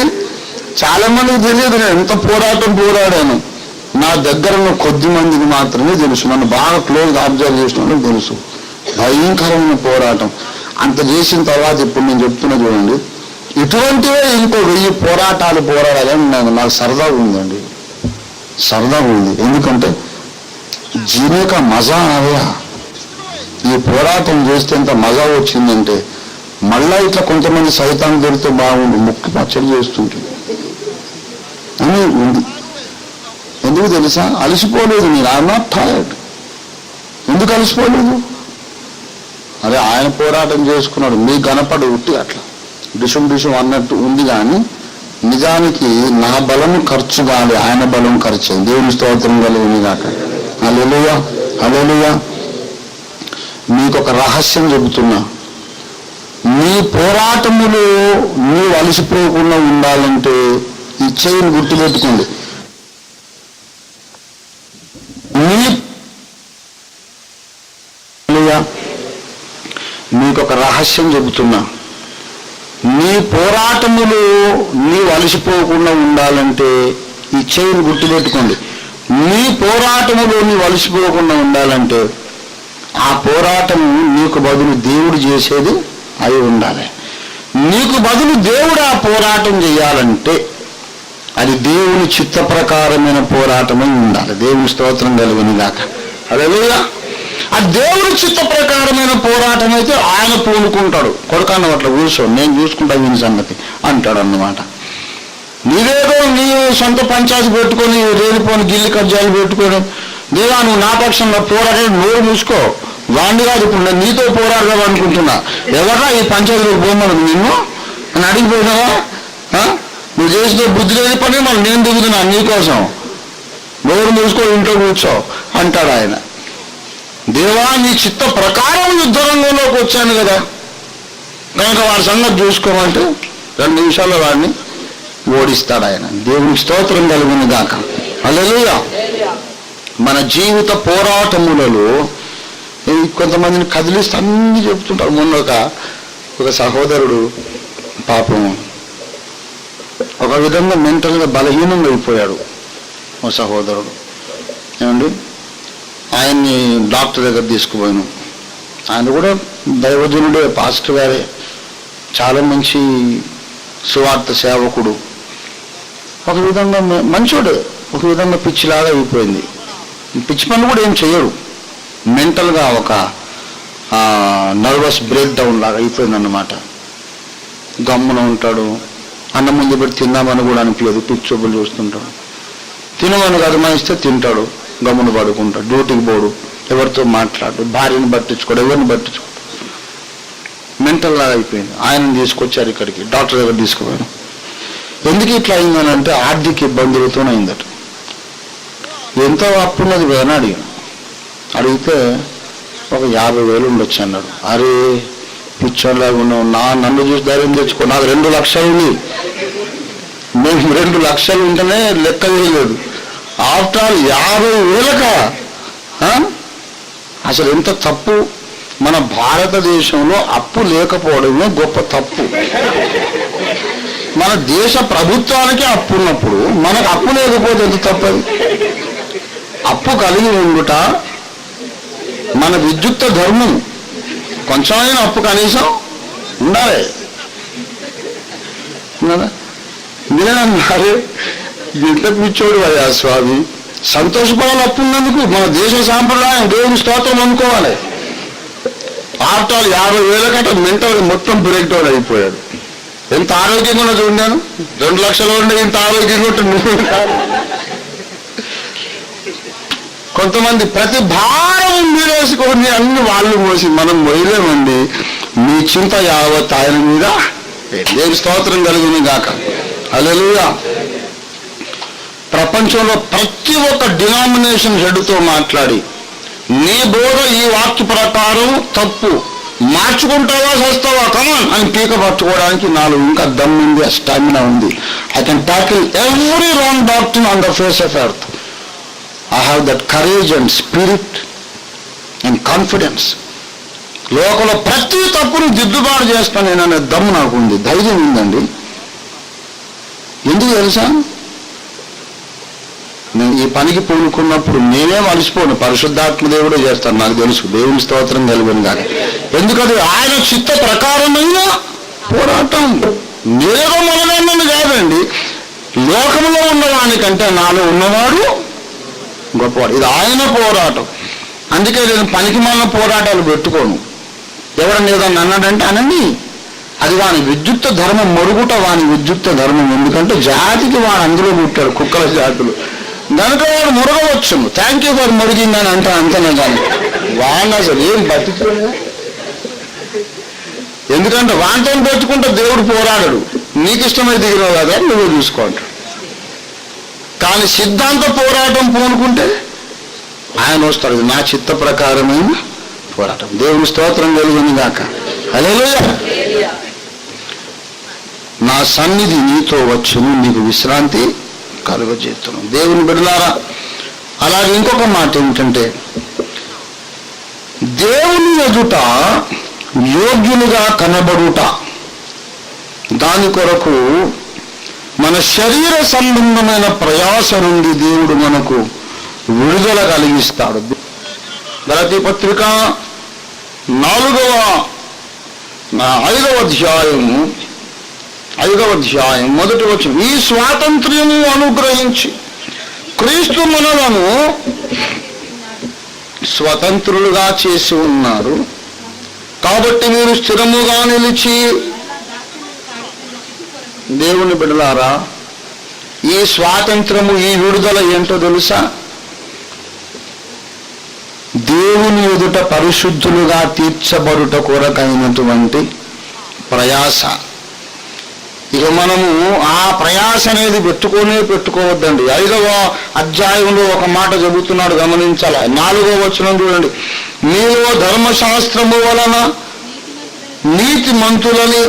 చాలా మందికి తెలియదు నేను ఎంత పోరాడాను. నా దగ్గర ఉన్న కొద్ది మందికి మాత్రమే తెలుసు. నన్ను బాగా క్లోజ్ అబ్జర్వ్ చేసిన వాళ్ళకి తెలుసు. భయంకరమైన పోరాటం అంత చేసిన తర్వాత ఇప్పుడు నేను చెప్తున్నా చూడండి, ఇటువంటివే ఇంకో 1000 పోరాడాలని నాకు సరదాగా ఉందండి. సరదాగా ఉంది. ఎందుకంటే జీవిక మజా అవయా. ఈ పోరాటం చేస్తే ఎంత మజా వచ్చిందంటే మళ్ళా ఇట్లా కొంతమంది సైతాన్ని దొరికితే బాగుండు, ముక్కు పచ్చడి చేస్తుంటుంది అని ఉంది. ఎందుకు తెలుసా? అలసిపోలేదు నేను. I'm not tired. ఎందుకు అలసిపోలేదు? అరే ఆయన పోరాటం చేసుకున్నాడు, మీకు కనపడు ఉట్టి అట్లా డిషం అన్నట్టు ఉంది. కానీ నిజానికి నా బలము ఖర్చు కాదు, ఆయన బలం ఖర్చు అయింది. దేవుని స్తోత్రం కలిగిన కాక. హల్లెలూయా, హల్లెలూయా. మీకు ఒక రహస్యం చెబుతున్నా, నీ పోరాటములు నీవు అలసిపోకుండా ఉండాలంటే ఈ చెయ్యిని గుర్తుపెట్టుకోండి. హల్లెలూయా. మీకు ఒక రహస్యం చెబుతున్నా, నీ పోరాటములు నీవు అలసిపోకుండా ఉండాలంటే ఈ చెయ్యిని గుర్తుపెట్టుకోండి. నీ పోరాటములో నీవు అలసిపోకుండా ఉండాలంటే ఆ పోరాటము నీకు బదులు దేవుడు చేసేది అయి ఉండాలి. నీకు బదులు దేవుడు ఆ పోరాటం చేయాలంటే అది దేవుని చిత్త ప్రకారమైన పోరాటమై ఉండాలి. దేవుని స్తోత్రం కలుగును గాక. హల్లెలూయా. ఆ దేవుని చిత్త ప్రకారమైన పోరాటం అయితే ఆయన పూనుకుంటాడు. కొడుకన్న అట్లా కూర్చో, నేను చూసుకుంటా వీని సంగతి అంటాడు అన్నమాట. నీవేదో నీ సొంత పంచాయతీ పెట్టుకొని రేలిపోని గిల్లి కబ్జాలు పెట్టుకొని దేవా నువ్వు నా పక్షంలో పోరాడే నోరు మూసుకో. వాణ్ణి కాదు, ఇప్పుడు నేను నీతో పోరాడదాం అనుకుంటున్నా. ఎవరా ఈ పంచాయతీలోకి పోమను నిన్ను అని అడిగిపోయినావా? నువ్వు చేసిన బుద్ధి లేని పని మళ్ళీ నేను దిగుతున్నా నీకోసం. నోరు మూసుకో, ఇంట్లో కూర్చో అంటాడు ఆయన. దేవా నీ చిత్త ప్రకారం యుద్ధ రంగంలోకి వచ్చాను కదా, కనుక వాడి సంగతి చూసుకోమంటే 2 నిమిషాల్లో వాడిని ఓడిస్తాడు ఆయన. దేవునికి స్తోత్రం కలుగును గాక. హల్లెలూయా. మన జీవిత పోరాటములలో కొంతమందిని కదిలిస్తే అన్ని చెప్తుంటారు. మొన్న ఒక సహోదరుడు పాపం ఒక విధంగా మెంటల్గా బలహీనంగా అయిపోయాడు. ఒక సహోదరుడు ఏమండి, ఆయన్ని డాక్టర్ దగ్గర తీసుకుపోయాను. ఆయన కూడా దైవజనుడే, పాస్టర్ గారే, చాలా మంచి సువార్త సేవకుడు. ఒక విధంగా మంచోడే, ఒక విధంగా పిచ్చిలాగా అయిపోయింది. పిచ్చి పనులు కూడా ఏం చేయడు, మెంటల్గా ఒక నర్వస్ బ్రేక్ డౌన్ లాగా అయిపోయింది అన్నమాట. గమ్మున ఉంటాడు, అన్నం ముందు పెట్టి తిందామని కూడా అనిపించదు, పిచ్చి చూపులు చూస్తుంటాడు. తినమని అదమాయిస్తే తింటాడు, గమ్మున పడుకుంటాడు, డ్యూటీకి పోడు, ఎవరితో మాట్లాడు, భార్యను పట్టించుకోడు, ఎవరిని పట్టించుకోడు, మెంటల్ లాగా అయిపోయింది. ఆయనను తీసుకొచ్చారు ఇక్కడికి, డాక్టర్ దగ్గర తీసుకుపోయాను. ఎందుకు ఇట్లా అయిందనంటే ఆర్థిక ఇబ్బందులతో అయిందట. ఎంతో అప్పున్నది వేన అడిగితే ఒక 50,000 ఉండొచ్చు అన్నాడు. అరే పిచ్చోళ్ళలాగా ఉన్నావు, నన్ను చూసి ధైర్యం తెచ్చుకో, నాకు 2 లక్షలు ఉంది, మేము 2 లక్షలు ఉంటేనే లెక్క చేయలేదు. ఆఫ్టర్ ఆల్ 50,000కా? అసలు ఎంత తప్పు. మన భారతదేశంలో అప్పు లేకపోవడమే గొప్ప తప్పు. మన దేశ ప్రభుత్వానికి అప్పు ఉన్నప్పుడు మనకు అప్పు లేకపోతే ఎంత తప్పది. అప్పు కలిగి ఉండుట మన విద్యుక్త ధర్మం. కొంచెమైనా అప్పు కనీసం ఉండాలి కదా. మీరేనన్నారు ఎంత పిచ్చోడు అయ్యా స్వామి, సంతోషపడాలి అప్పు ఉన్నందుకు. మన దేశ సాంప్రదాయం, దేవుని స్తోత్రం అనుకోవాలి. ఆఫ్టర్ ఆల్ 50,000 కంటే మెంటల్ మొత్తం బ్రేక్ డౌన్ అయిపోయాడు. ఎంత ఆరోగ్యంగా ఉన్నా చూడాను, 2 లక్షలు ఉండే ఇంత ఆరోగ్యంగా ఉంటుంది. కొంతమంది ప్రతి భారం మీరేసుకొని అన్ని వాళ్ళు మోసి మనం మొయ్యలేమండి. మీ చింత యావత్ ఆయన మీద. దేవుని స్తోత్రం కలుగును గాక. హల్లెలూయా. ప్రపంచంలో ప్రతి ఒక్క డినామినేషన్ హెడ్తో మాట్లాడి నీ బోధ ఈ వాక్య ప్రకారం తప్పు, మార్చుకుంటావా చేస్తావా కమాన్ అని పీక పట్టుకోవడానికి నాలో ఇంకా దమ్ ఉంది, స్టామినా ఉంది. I can tackle every wrong doctrine on the face of earth. I have that courage and spirit and confidence. లోకంలో ప్రతి తప్పును దిద్దుబాటు చేస్తాను నేననే దమ్ము నాకు ఉంది, ధైర్యం ఉందండి. ఎందుకు తెలుసా? నేను ఈ పనికి పూనుకున్నప్పుడు నేనే మలిసిపోను, పరిశుద్ధాత్మ దేవుడే చేస్తాను, నాకు తెలుసు. దేవుని స్తోత్రం కలుగును గాక. ఎందుకంటే ఆయన చిత్త ప్రకారమైన పోరాటం. నేనేదో మొదలైనది కాదండి, లోకంలో ఉన్నవానికంటే నాలో ఉన్నవాడు గొప్పవాడు. ఇది ఆయన పోరాటం. అందుకే నేను పనికి మాలిన పోరాటాలు పెట్టుకోను. ఎవరన్నా ఏదన్నా అన్నాడంటే అనండి, అది వాని విద్యుక్త ధర్మం, మరుగుట వాని విద్యుక్త ధర్మం. ఎందుకంటే జాతికి వాడు అందులో పుట్టాడు, కుక్కల జాతులు. కనుక వాడు మురగవచ్చును. థ్యాంక్ యూ ఫర్ మురిగిందని అంటే అంతనే కానీ వాడిని అసలు ఏం బతికిపోయా. ఎందుకంటే వాంతో పెట్టుకుంటే దేవుడు పోరాడడు. నీకు ఇష్టమై దిగినావు కదా నువ్వు చూసుకోండి. కానీ సిద్ధాంత పోరాటం పూనుకుంటే ఆయన వస్తాడు. నా చిత్త ప్రకారమైన పోరాటం. దేవుని స్తోత్రం కలుగును గాక. హల్లెలూయా. నా సన్నిధి నీతో వచ్చును, నీకు విశ్రాంతి కలుగజేస్తును. దేవుని బిడ్డలారా, అలాగే ఇంకొక మాట ఏమిటంటే దేవుని ఎదుట యోగ్యులుగా కనబడుట, దాని కొరకు మన శరీర సంబంధమైన ప్రయాస నుండి దేవుడు మనకు విడుదల కలిగిస్తాడు. గలతీ పత్రిక 5వ అధ్యాయం 1వ వచనం, ఈ స్వాతంత్ర్యము అనుగ్రహించి క్రీస్తు మనలను స్వతంత్రులుగా చేసి ఉన్నారు. కాబట్టి మీరు స్థిరముగా నిలిచి, దేవుని బిడ్డలారా, ఈ స్వాతంత్రము, ఈ విడుదల ఏంటో తెలుసా? దేవుని ఎదుట పరిశుద్ధులుగా తీర్చబడుట కొరకైనటువంటి ప్రయాస. ఇక మనము ఆ ప్రయాస అనేది పెట్టుకోవద్దండి. 5వ అధ్యాయంలో ఒక మాట చెబుతున్నాడు, గమనించాలి. 4వ వచనం చూడండి, మీలో ధర్మశాస్త్రము వలన నీతిమంతులని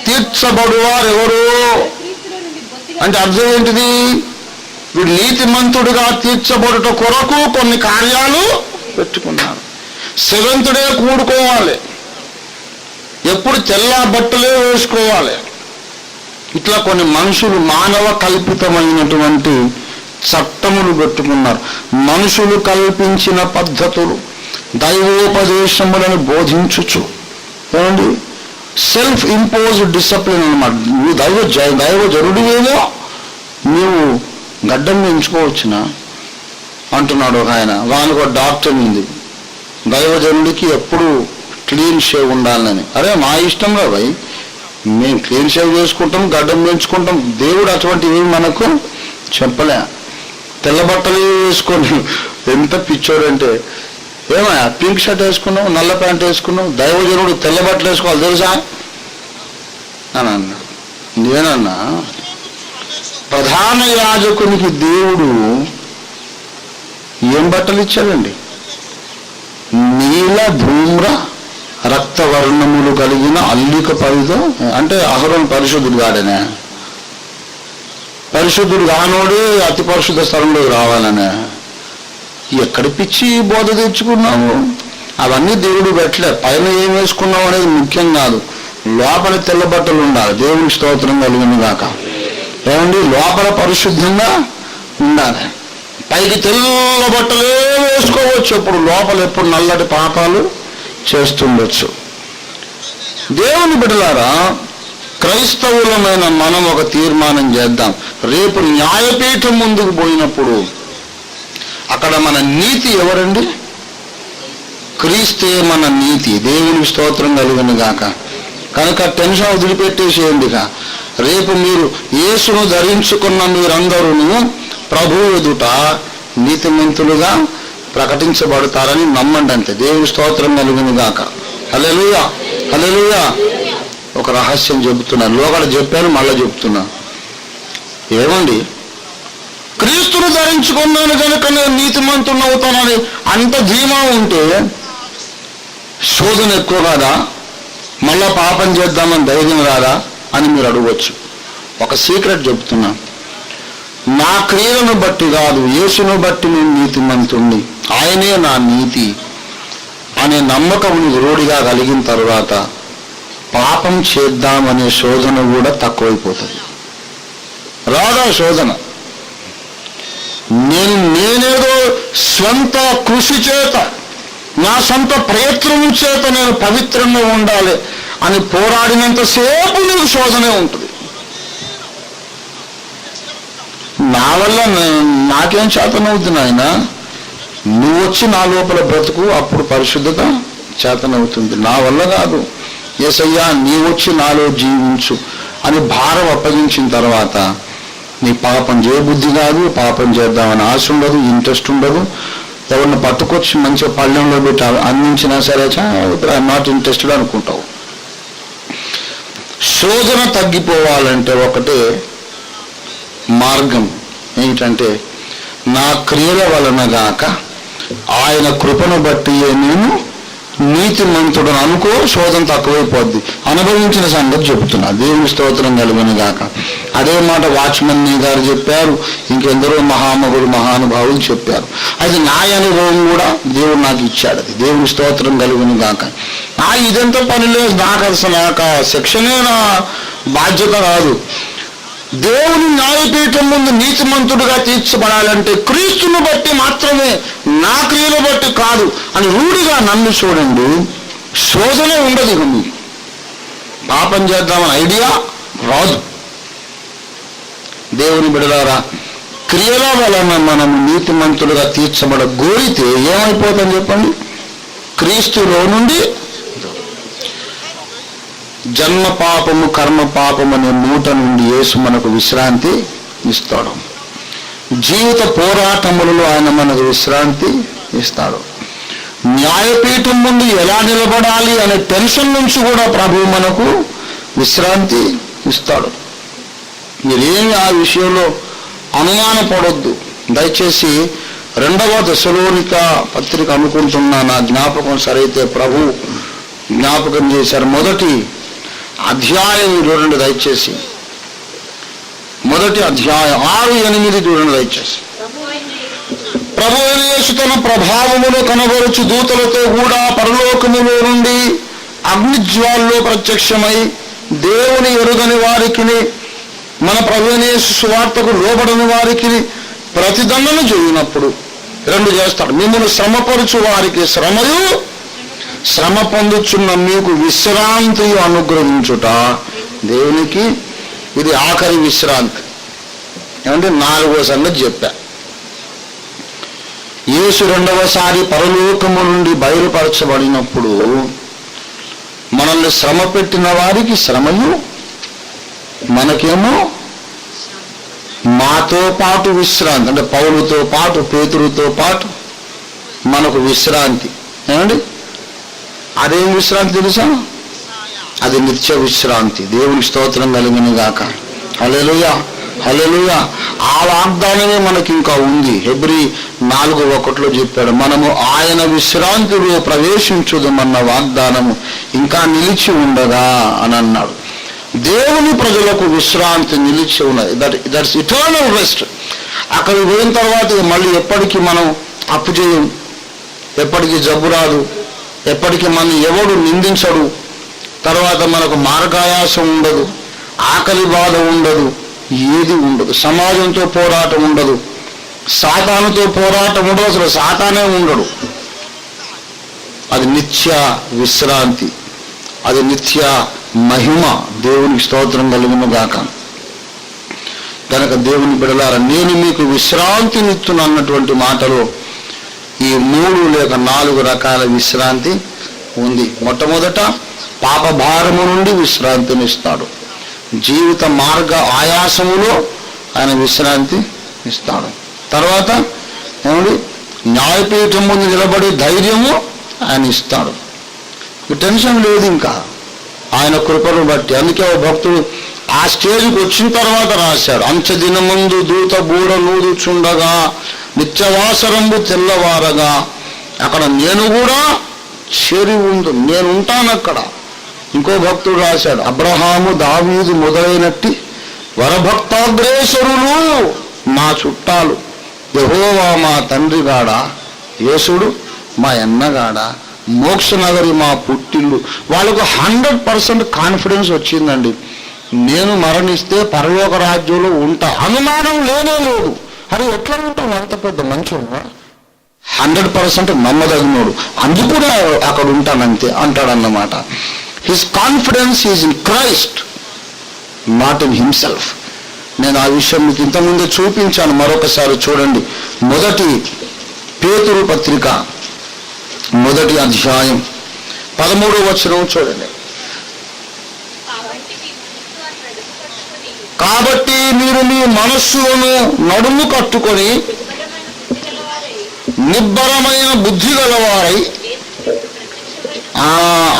తీర్చబడువారు ఎవరు అంటే అర్థం ఏంటిది? వీడు నీతిమంతుడిగా తీర్చబడుట కొరకు కొన్ని కార్యాలు పెట్టుకున్నారు. 7th డే కూడుకోవాలి, ఎప్పుడు తెల్ల బట్టలే వేసుకోవాలి. ఇట్లా కొన్ని మనుషులు మానవ కల్పితమైనటువంటి చట్టములు పెట్టుకున్నారు. మనుషులు కల్పించిన పద్ధతులు, దైవోపదేశములను బోధించుచు, ఏమండి, సెల్ఫ్ ఇంపోజ్డ్ డిసిప్లిన్ అన్నమాట. నువ్వు దైవజనుడివేమో, నీవు గడ్డం పెంచుకోవచ్చునా అంటున్నాడు ఒక ఆయన. వానికి ఒక డాక్టర్ ఉంది, దైవజనుడికి ఎప్పుడు క్లీన్ షేవ్ ఉండాలని. అరే మా ఇష్టం రా భయ్, మేము క్లీన్ షేవ్ చేసుకుంటాం, గడ్డం పెంచుకుంటాం. దేవుడు అటువంటివి మనకు చెప్పలే. తెల్ల బట్టలు వేసుకొని ఎంత పిచ్చోడంటే, ఏమయ్యా పింక్ షర్ట్ వేసుకున్నావు, నల్ల ప్యాంట్ వేసుకున్నావు, దైవజనుడు తెల్ల బట్టలు వేసుకోవాలి తెలుసా అని అన్నా. నేనన్నా, ప్రధాన యాజకునికి దేవుడు ఏం బట్టలు ఇచ్చాడండి? నీల ధూమ్ర రక్తవర్ణములు కలిగిన అల్లిక పరిదో. అంటే అహరోను పరిశుద్ధుడు కాడనే, పరిశుద్ధుడు కానోడే అతి పరిశుద్ధ స్థలంలోకి రావాలనే. ఎక్కడ పిచ్చి బోధ తెచ్చుకున్నావు? అవన్నీ దేవుడు పెట్టలే. పైన ఏం వేసుకున్నావు అనేది ముఖ్యం కాదు, లోపల తెల్ల బట్టలు ఉండాలి. దేవుని స్తోత్రం కలిగిన గాక. ఏమండి, లోపల పరిశుద్ధంగా ఉండాలి. పైకి తెల్ల బట్టలే వేసుకోవచ్చు, అప్పుడు లోపల ఎప్పుడు నల్లటి పాపాలు చేస్తుండొచ్చు. దేవుని బిడ్డలారా, క్రైస్తవులమైన మనం ఒక తీర్మానం చేద్దాం. రేపు న్యాయపీఠం ముందుకు పోయినప్పుడు అక్కడ మన నీతి ఎవరండి? క్రీస్తే మన నీతి. దేవుని స్తోత్రం కలిగిన గాక. కనుక టెన్షన్ వదిలిపెట్టేసేయండిగా. రేపు మీరు యేసును ధరించుకున్న మీరందరూ ప్రభు ఎదుట నీతిమంతులుగా ప్రకటించబడతారని నమ్మండి అంతే. దేవుని స్తోత్రం కలిగిన గాక. హల్లెలూయా, హల్లెలూయా. ఒక రహస్యం చెబుతున్నాను, లోకడ చెప్పాను, మళ్ళీ చెబుతున్నా. ఏమండి, క్రీస్తును ధరించుకున్నాను కనుక నేను నీతిమంతుని అవుతానని అంత ధీమా ఉంటే శోధన ఎక్కువ కాదా? మళ్ళా పాపం చేద్దామని ధైర్యం రాదా అని మీరు అడగవచ్చు. ఒక సీక్రెట్ చెబుతున్నా, నా క్రియలను బట్టి కాదు, యేసును బట్టి నేను నీతిమంతుణ్ణి, ఆయనే నా నీతి అనే నమ్మకం రోడిగా కలిగిన తర్వాత పాపం చేద్దామనే శోధన కూడా తక్కువైపోతుంది. రాదా శోధన? నేనేదో స్వంత కృషి చేత, నా సొంత ప్రయత్నం చేత నేను పవిత్రంగా ఉండాలి అని పోరాడినంతసేపు నీకు శోధనే ఉంటుంది. నా వల్ల నాకేం చేతనవుతుంది ఆయన? నువ్వు వచ్చి నా లోపల బ్రతుకు, అప్పుడు పరిశుద్ధత చేతనవుతుంది. నా వల్ల కాదు, యేసయ్యా నీ వచ్చి నాలో జీవించు అని భారం అప్పగించిన తర్వాత నీ పాపం చేయబుద్ధి కాదు, పాపం చేద్దామని ఆశ ఉండదు, ఇంట్రెస్ట్ ఉండదు. ఎవరిని పట్టుకొచ్చి మంచిగా పళ్ళెంలో పెట్టి అందించినా సరే ఐఎమ్ నాట్ ఇంట్రెస్టెడ్ అనుకుంటావు. శోధన తగ్గిపోవాలంటే ఒకటే మార్గం ఏంటంటే, నా క్రియల వలన గాక ఆయన కృపను బట్టి నేను నీతి నీతిమంతుడు అనుకో, శోధన తక్కువైపోద్ది. అనుభవించిన సంగతి చెబుతున్నా. దేవుని స్తోత్రం కలుగును గాక. అదే మాట వాచ్మెన్ గారు చెప్పారు, ఇంకెందరో మహానుభావులు చెప్పారు. అది నా అనుభవం కూడా దేవుడు నాకు ఇచ్చాడు. అది దేవుని స్తోత్రం కలుగును గాక. ఇదంతా పని లేదు నాకు, అసలు నాకు శిక్షణే నా బాధ్యత కాదు. దేవుని న్యాయపీఠం ముందు నీతిమంతుడుగా తీర్చబడాలంటే క్రీస్తుని బట్టి మాత్రమే, నా క్రియలు బట్టి కాదు అని రూఢిగా నన్ను చూడండి. శోధనే ఉండదు. ఇక మీకు పాపం చేద్దామని ఐడియా రాదు. దేవుని బిడ్డలారా, క్రియల వలన మనం నీతిమంతులుగా తీర్చబడగోరితే ఏమైపోతాం చెప్పండి? క్రీస్తులో నుండి జన్మ పాపము కర్మ పాపము అనే మూట నుండి యేసు మనకు విశ్రాంతి ఇస్తాడు. జీవిత పోరాటములలో ఆయన మనకు విశ్రాంతి ఇస్తాడు. న్యాయపీఠం ముందు ఎలా నిలబడాలి అనే టెన్షన్ నుంచి కూడా ప్రభువు మనకు విశ్రాంతి ఇస్తాడు. మీరేమి ఆ విషయంలో అనుమానపడొద్దు. దయచేసి 2వ దశలోనిక పత్రిక అనుకుంటున్నా, నా జ్ఞాపకం సరైతే ప్రభు జ్ఞాపకం చేశారు. 1వ అధ్యాయం చూడండి దయచేసి. 1వ అధ్యాయం 6-8 చూడండి దయచేసి. ప్రభు అయిన యేసు తన ప్రభావమును కనబరుచు దూతలతో కూడా పరలోకములో నుండి అగ్నిజ్వాల్లో ప్రత్యక్షమై దేవుని ఎరుగని వారికి, మన ప్రభు అయిన యేసు సువార్తకు లోబడని వారికి ప్రతిదండన చేయునప్పుడు 2 చేస్తాడు. మిమ్మల్ని శ్రమపరుచు వారికి శ్రమయు, శ్రమ పొందుచున్న మీకు విశ్రాంతి అనుగ్రహించుట దేవునికి ఇది ఆఖరి విశ్రాంతి. ఏమంటే 4వ సంగతి చెప్పా. యేసు 2వసారి పరలోకము నుండి బయలుపరచబడినప్పుడు మనల్ని శ్రమ పెట్టిన వారికి శ్రమయు, మనకేమో మాతో పాటు విశ్రాంతి. అంటే పౌలుతో పాటు, పేతురుతో పాటు మనకు విశ్రాంతి. ఏమండి అదేం విశ్రాంతి తెలుసా? అది నిత్య విశ్రాంతి. దేవుని స్తోత్రం కలుగును గాక. హల్లెలూయా, హల్లెలూయా. ఆ వాగ్దానమే మనకి ఇంకా ఉంది. హెబ్రీ 4:1 చెప్పాడు, మనము ఆయన విశ్రాంతిలో ప్రవేశించుదమన్న వాగ్దానము ఇంకా నిలిచి ఉండగా అని అన్నాడు. దేవుని ప్రజలకు విశ్రాంతి నిలిచి ఉన్నది. That's eternal rest. అక్కడికి పోయిన తర్వాత మళ్ళీ ఎప్పటికీ మనం అప్పు చేయం, ఎప్పటికీ జబ్బు రాదు, ఎప్పటికీ మనం ఎవడు నిందించడు, తర్వాత మనకు మార్గాయాసం ఉండదు, ఆకలి బాధ ఉండదు, ఏది ఉండదు. సమాజంతో పోరాటం ఉండదు, సాతానుతో పోరాటం ఉండదు, అసలు సాతానే ఉండడు. అది నిత్య విశ్రాంతి, అది నిత్య మహిమ. దేవునికి స్తోత్రం కలుగును గాక. కనుక దేవుని బిడ్డలారా, నేను మీకు విశ్రాంతినిత్తును అన్నటువంటి మాటలో ఈ 3 లేక 4 రకాల విశ్రాంతి ఉంది. మొట్టమొదట పాప భారము నుండి విశ్రాంతినిస్తాడు. జీవిత మార్గ ఆయాసములో ఆయన విశ్రాంతి ఇస్తాడు. తర్వాత ఏమండి న్యాయపీఠం ముందు నిలబడే ధైర్యము ఆయన ఇస్తాడు. టెన్షన్ లేదు ఇంకా ఆయన కృపను బట్టి. అందుకే ఓ భక్తుడు ఆ స్టేజ్కి వచ్చిన తర్వాత రాశాడు, అంచెదినమందు దూత బూర నూదుచుండగా నిత్యవాసరంబు తెల్లవారగా అక్కడ నేను కూడా చేరి ఉండు, నేను ఉంటాను అక్కడ. ఇంకో భక్తుడు రాశాడు, అబ్రహాము దావీదు మొదలైనట్టి వరభక్తాగ్రేసరులు మా చుట్టాలు, యెహోవా మా తండ్రి గాడా, యేసుడు మా అన్నగాడా, మోక్షనగరి మా పుట్టిల్లు. వాళ్ళకు 100% కాన్ఫిడెన్స్ వచ్చిందండి. నేను మరణిస్తే పరలోక రాజ్యంలో ఉంటా, అనుమానం లేనే లేదు. అరే ఎట్లా ఉంటాం, అంత పెద్ద మంచోడు, 100% నమ్మదగినోడు, అందుకు అక్కడ ఉంటానంతే అంటాడన్నమాట. His confidence is in Christ, not in himself. నేను ఆ విషయం మీకు ఇంతకుముందే చూపించాను, మరొకసారి చూడండి. 1 పేతురు పత్రిక 1వ అధ్యాయం 13వ వచనం చూడండి. కాబట్టి మీరు మీ మనస్సును నడుము కట్టుకొని నిబ్బరమైన బుద్ధి గలవారై,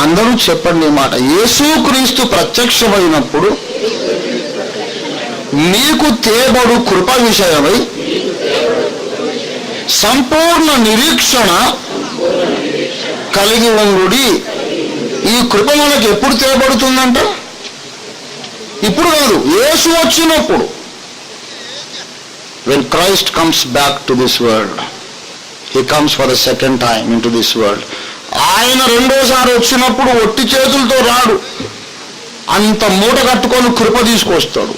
అందరూ చెప్పండి మాట, యేసుక్రీస్తు ప్రత్యక్షమైనప్పుడు మీకు తేబడు కృప విషయమై సంపూర్ణ నిరీక్షణ కలిగి ఉండుడి. ఈ కృప మనకు ఎప్పుడు తేబడుతుందంట? ఇప్పుడు కాదు, యేసు వచ్చినప్పుడు. When Christ comes back to this world, he comes for the second time into this world. ఆయన రెండోసారి వచ్చినప్పుడు ఒట్టి చేతులతో రాడు, అంత మూట కట్టుకొని కృప తీసుకొస్తాడు.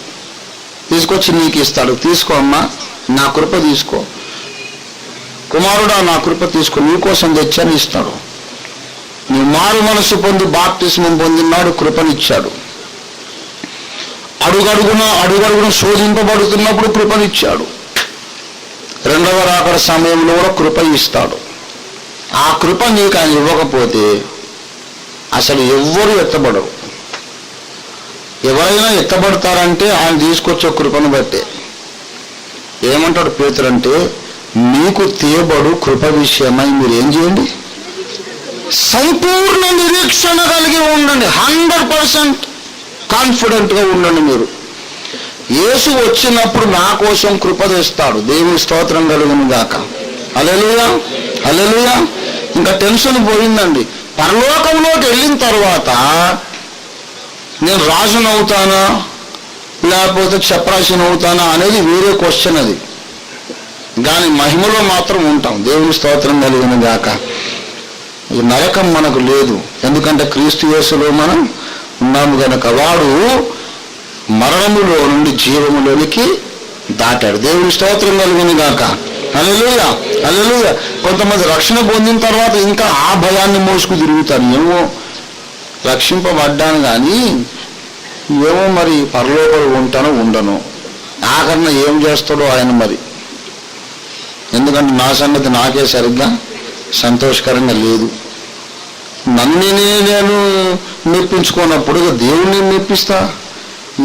తీసుకొచ్చి నీకు ఇస్తాడు. తీసుకో అమ్మా, నా కృప తీసుకో. కుమారుడా, నా కృప తీసుకో, నీకోసం తెచ్చాను ఇస్తాడు. నీ మారు మనసు పొంది బాప్తిస్మం పొందినాడు, కృపనిచ్చాడు. అడుగడుగున శోధింపబడుతున్నప్పుడు కృపనిచ్చాడు. రెండవ రాకడ సమయంలో కూడా కృప ఇస్తాడు. ఆ కృప నీకు ఆయన ఇవ్వకపోతే అసలు ఎవ్వరు ఎత్తబడరు. ఎవరైనా ఎత్తబడతారంటే ఆయన తీసుకొచ్చే కృపను బట్టే. ఏమంటాడు పేతురు అంటే, మీకు తేబడు కృప విషయమై మీరు ఏం చేయండి? సంపూర్ణ నిరీక్షణ కలిగి ఉండండి. 100% కాన్ఫిడెంట్గా ఉండండి. మీరు యేసు వచ్చినప్పుడు నా కోసం కృప తెస్తాడు. దేవుని స్తోత్రం కలుగును గాక. హల్లెలూయా, హల్లెలూయా. ఇంకా టెన్షన్ పోయిందండి. పరలోకంలోకి వెళ్ళిన తర్వాత నేను రాజును అవుతానా లేకపోతే చపరాశిని అవుతానా అనేది వేరే క్వశ్చన్. అది కానీ మహిమలో మాత్రం ఉంటాం. దేవుని స్తోత్రం కలుగును గాక. ఈ నరకం మనకు లేదు, ఎందుకంటే క్రీస్తు యేసులో మనం ఉన్నాము కనుక. వాడు మరణములో నుండి జీవములోనికి దాటాడు. దేవుని స్తోత్రం కలుగును గాక. హల్లెలూయా, హల్లెలూయా. కొంతమంది రక్షణ పొందిన తర్వాత ఇంకా ఆ భయాన్ని మోసుకు తిరుగుతారు. ఏమో రక్షింపబడ్డాను కానీ ఏమో మరి పరలోకంలో ఉంటానో ఉండను, నాకన్నా ఏం చేస్తాడో ఆయన మరి. ఎందుకంటే నా సంగతి నాకే సరిగ్గా సంతోషకరంగా లేదు. నన్నునే నేను మెప్పించుకున్నప్పుడు దేవుణ్ణి మెప్పిస్తా.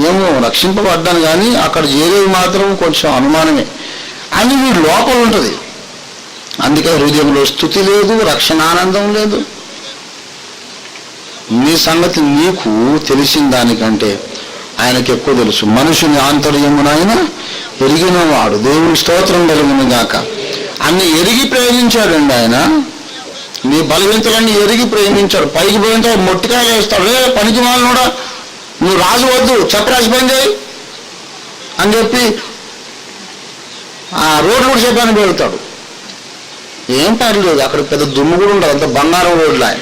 ఏమో రక్షింపబడ్డాను కానీ అక్కడ చేరేది మాత్రం కొంచెం అనుమానమే అని వీడి లోపల ఉంటుంది. అందుకే హృదయంలో స్తుతి లేదు, రక్షణ ఆనందం లేదు. నీ సంగతి నీకు తెలిసిన దానికంటే ఆయనకి ఎక్కువ తెలుసు. మనుషుని ఆంతర్యమును ఆయన ఎరిగినవాడు. దేవుని స్తోత్రం కలుగును గాక. అన్ని ఎరిగి ప్రేమించాడండి ఆయన. నీ బలవంతులన్నీ ఎరిగి ప్రేమించాడు. పైకి పోయిన మొట్టికాయలు వేస్తాడు. పనికి మాలినోడా, నువ్వు రాజు వద్దు, చపరాజు పని చేయి అని చెప్పి ఆ రోడ్లు కూడా చెప్పని పెడతాడు. ఏం పర్లేదు, అక్కడ పెద్ద దుమ్ము కూడా ఉండదు, అంత బంగారం రోడ్లు. ఆయన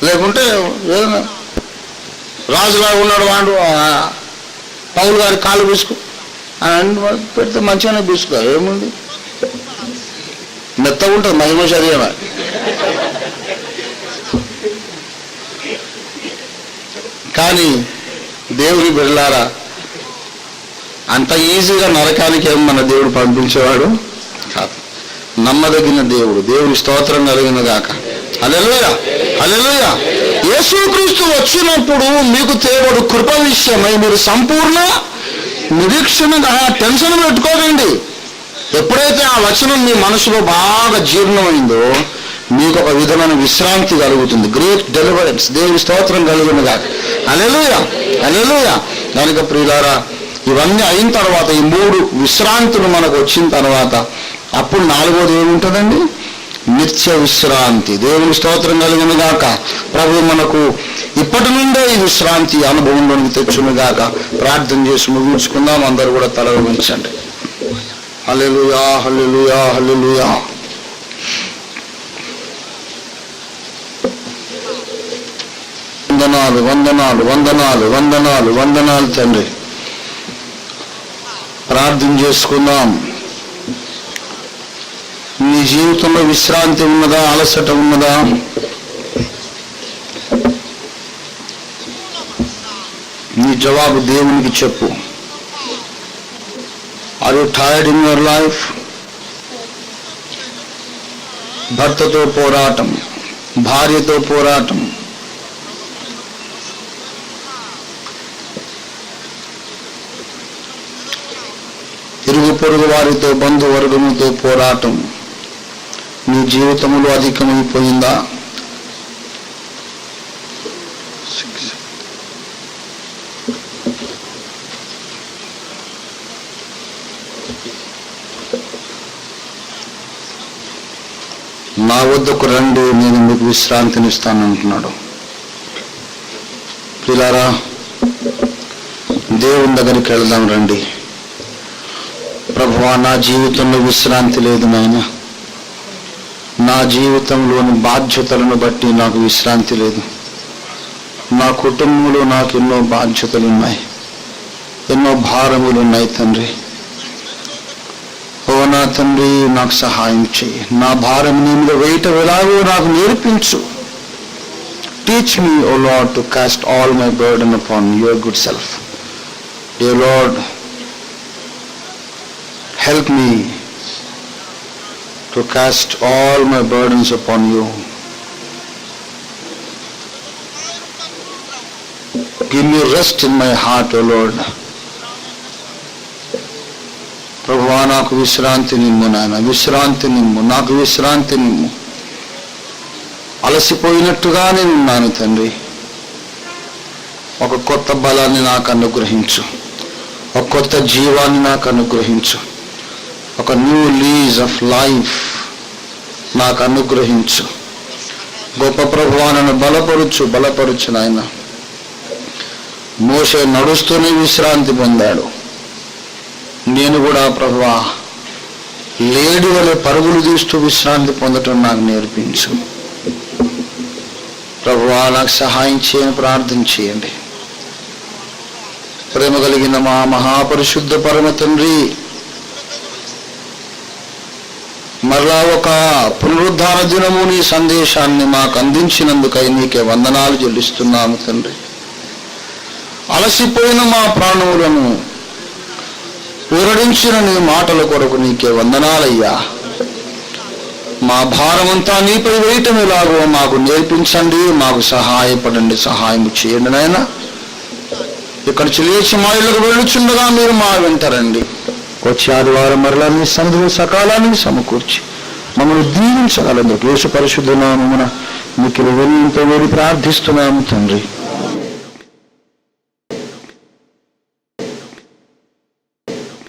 లేకుంటే ఏదైనా రాజులాగా ఉన్నాడు వాడు, పౌలు గారి కాలు బీసుకు అని పెడితే మంచిగానే బీసుకో, ఏముంది, మెత్తగా ఉంటుంది మహిమ శరీరం. కానీ దేవుని బిడ్డలారా, అంత ఈజీగా నరకానికి ఏం మన దేవుడు పంపించేవాడు కాదు. నమ్మదగిన దేవుడు. దేవుని స్తోత్రం కలిగిన గాక. హల్లెలూయా, హల్లెలూయా. యేసుక్రీస్తు వచ్చినప్పుడు మీకు తేబడు కృప విషయమై మీరు సంపూర్ణ నిరీక్షణగా టెన్షన్ పెట్టుకోకండి. ఎప్పుడైతే ఆ వచనం మీ మనసులో బాగా జీర్ణమైందో మీకు ఒక విధమైన విశ్రాంతి కలుగుతుంది. Great deliverance. దేవుని స్తోత్రం కలుగునుగా. హల్లెలూయా, హల్లెలూయా. కనుక ప్రియులారా, ఇవన్నీ అయిన తర్వాత ఈ 3 విశ్రాంతులు మనకు వచ్చిన తర్వాత అప్పుడు 4వది ఏముంటుందండి? నిత్య విశ్రాంతి. దేవుని స్తోత్రం కలుగునుగాక. ప్రభు మనకు ఇప్పటి నుండే ఈ విశ్రాంతి అనుభవంలోనికి తెచ్చునుగాక. ప్రార్థన చేసి ముగించుకుందాం. అందరూ కూడా తల వంచండి. హల్లెలూయా, హల్లెలూయా, హల్లెలూయా. వందనాలు, వందనాలు, వందనాలు, వందనాలు, వందనాలు తండ్రి. ప్రార్థన చేసుకుందాం. నీ జీవితంలో విశ్రాంతి ఉన్నదా? అలసట ఉన్నదా? నీ జవాబు దేవునికి చెప్పు. Are you tired in your life? భర్తతో పోరాటం, భార్యతో పోరాటం, ఇరుగు పొరుగు వారితో, బంధువర్గముతో పోరాటం నీ జీవితంలో అధికమైపోయిందా? నా వద్దకు రండి, నేను మీకు విశ్రాంతినిస్తానంటున్నాడు. పిల్లారా, దేవుని దగ్గరికి వెళ్దాం రండి. ప్రభువా, నా జీవితంలో విశ్రాంతి లేదు నాయన. నా జీవితంలోని బాధ్యతలను బట్టి నాకు విశ్రాంతి లేదు. నా కుటుంబంలో నాకు ఎన్నో బాధ్యతలు ఉన్నాయి, ఎన్నో భారములు ఉన్నాయి తండ్రి. ఓ నా తండ్రి, నాకు సహాయం చేయి. నా భారం నీ మీద వేయటం ఎలాగో నాకు నేర్పించు. Teach me, O Lord, to cast all my burden upon your good self. Dear Lord, help me to cast all my burdens upon you. Give me rest in my heart, O Lord. ప్రభువా, నాకు విశ్రాంతి నిమ్ము నాయన, విశ్రాంతి నిమ్ము, నాకు విశ్రాంతి నిమ్ము. అలసిపోయినట్టుగా నేను ఉన్నాను తండ్రి. ఒక కొత్త బలాన్ని నాకు అనుగ్రహించు, ఒక కొత్త జీవాన్ని నాకు అనుగ్రహించు, ఒక న్యూ లీజ్ ఆఫ్ లైఫ్ నాకు అనుగ్రహించు. గొప్ప ప్రభువా, నన్ను బలపరుచు నాయన. మోషే నడుస్తూనే విశ్రాంతి పొందాడు. నేను కూడా ప్రభువా, లేడి వలె పరుగులు తీస్తూ విశ్రాంతి పొందటం నాకు నేర్పించు. ప్రభువా, నాకు సహాయం చేయని ప్రార్థన చేయండి. ప్రేమ కలిగిన మా మహాపరిశుద్ధ పరమ తండ్రి, మరలా ఒక పునరుద్ధాన దినము నీ సందేశాన్ని మాకు అందించినందుకై నీకే వందనాలు చెల్లిస్తున్నాము తండ్రి. అలసిపోయిన మా ప్రాణములను ఊరడించిన నీ మాటల కొరకు నీకే వందనాలయ్యా. మా భారమంతా నీపై వేయటం ఎలాగో మాకు నేర్పించండి, మాకు సహాయపడండి, సహాయం చేయండి నాయన. ఇక్కడ లేచి మా ఇళ్ళకు వెళ్ళుచుండగా మీరు మా వెంటరండి. వచ్చే ఆదివారం మరలా నీ సన్నిధిలో సకాలానికి సమకూర్చి మమ్మల్ని దీవించగలందుకు యేసు పరిశుద్ధ నామమున మీకు వినయంతో వేడి ప్రార్థిస్తున్నాము తండ్రి.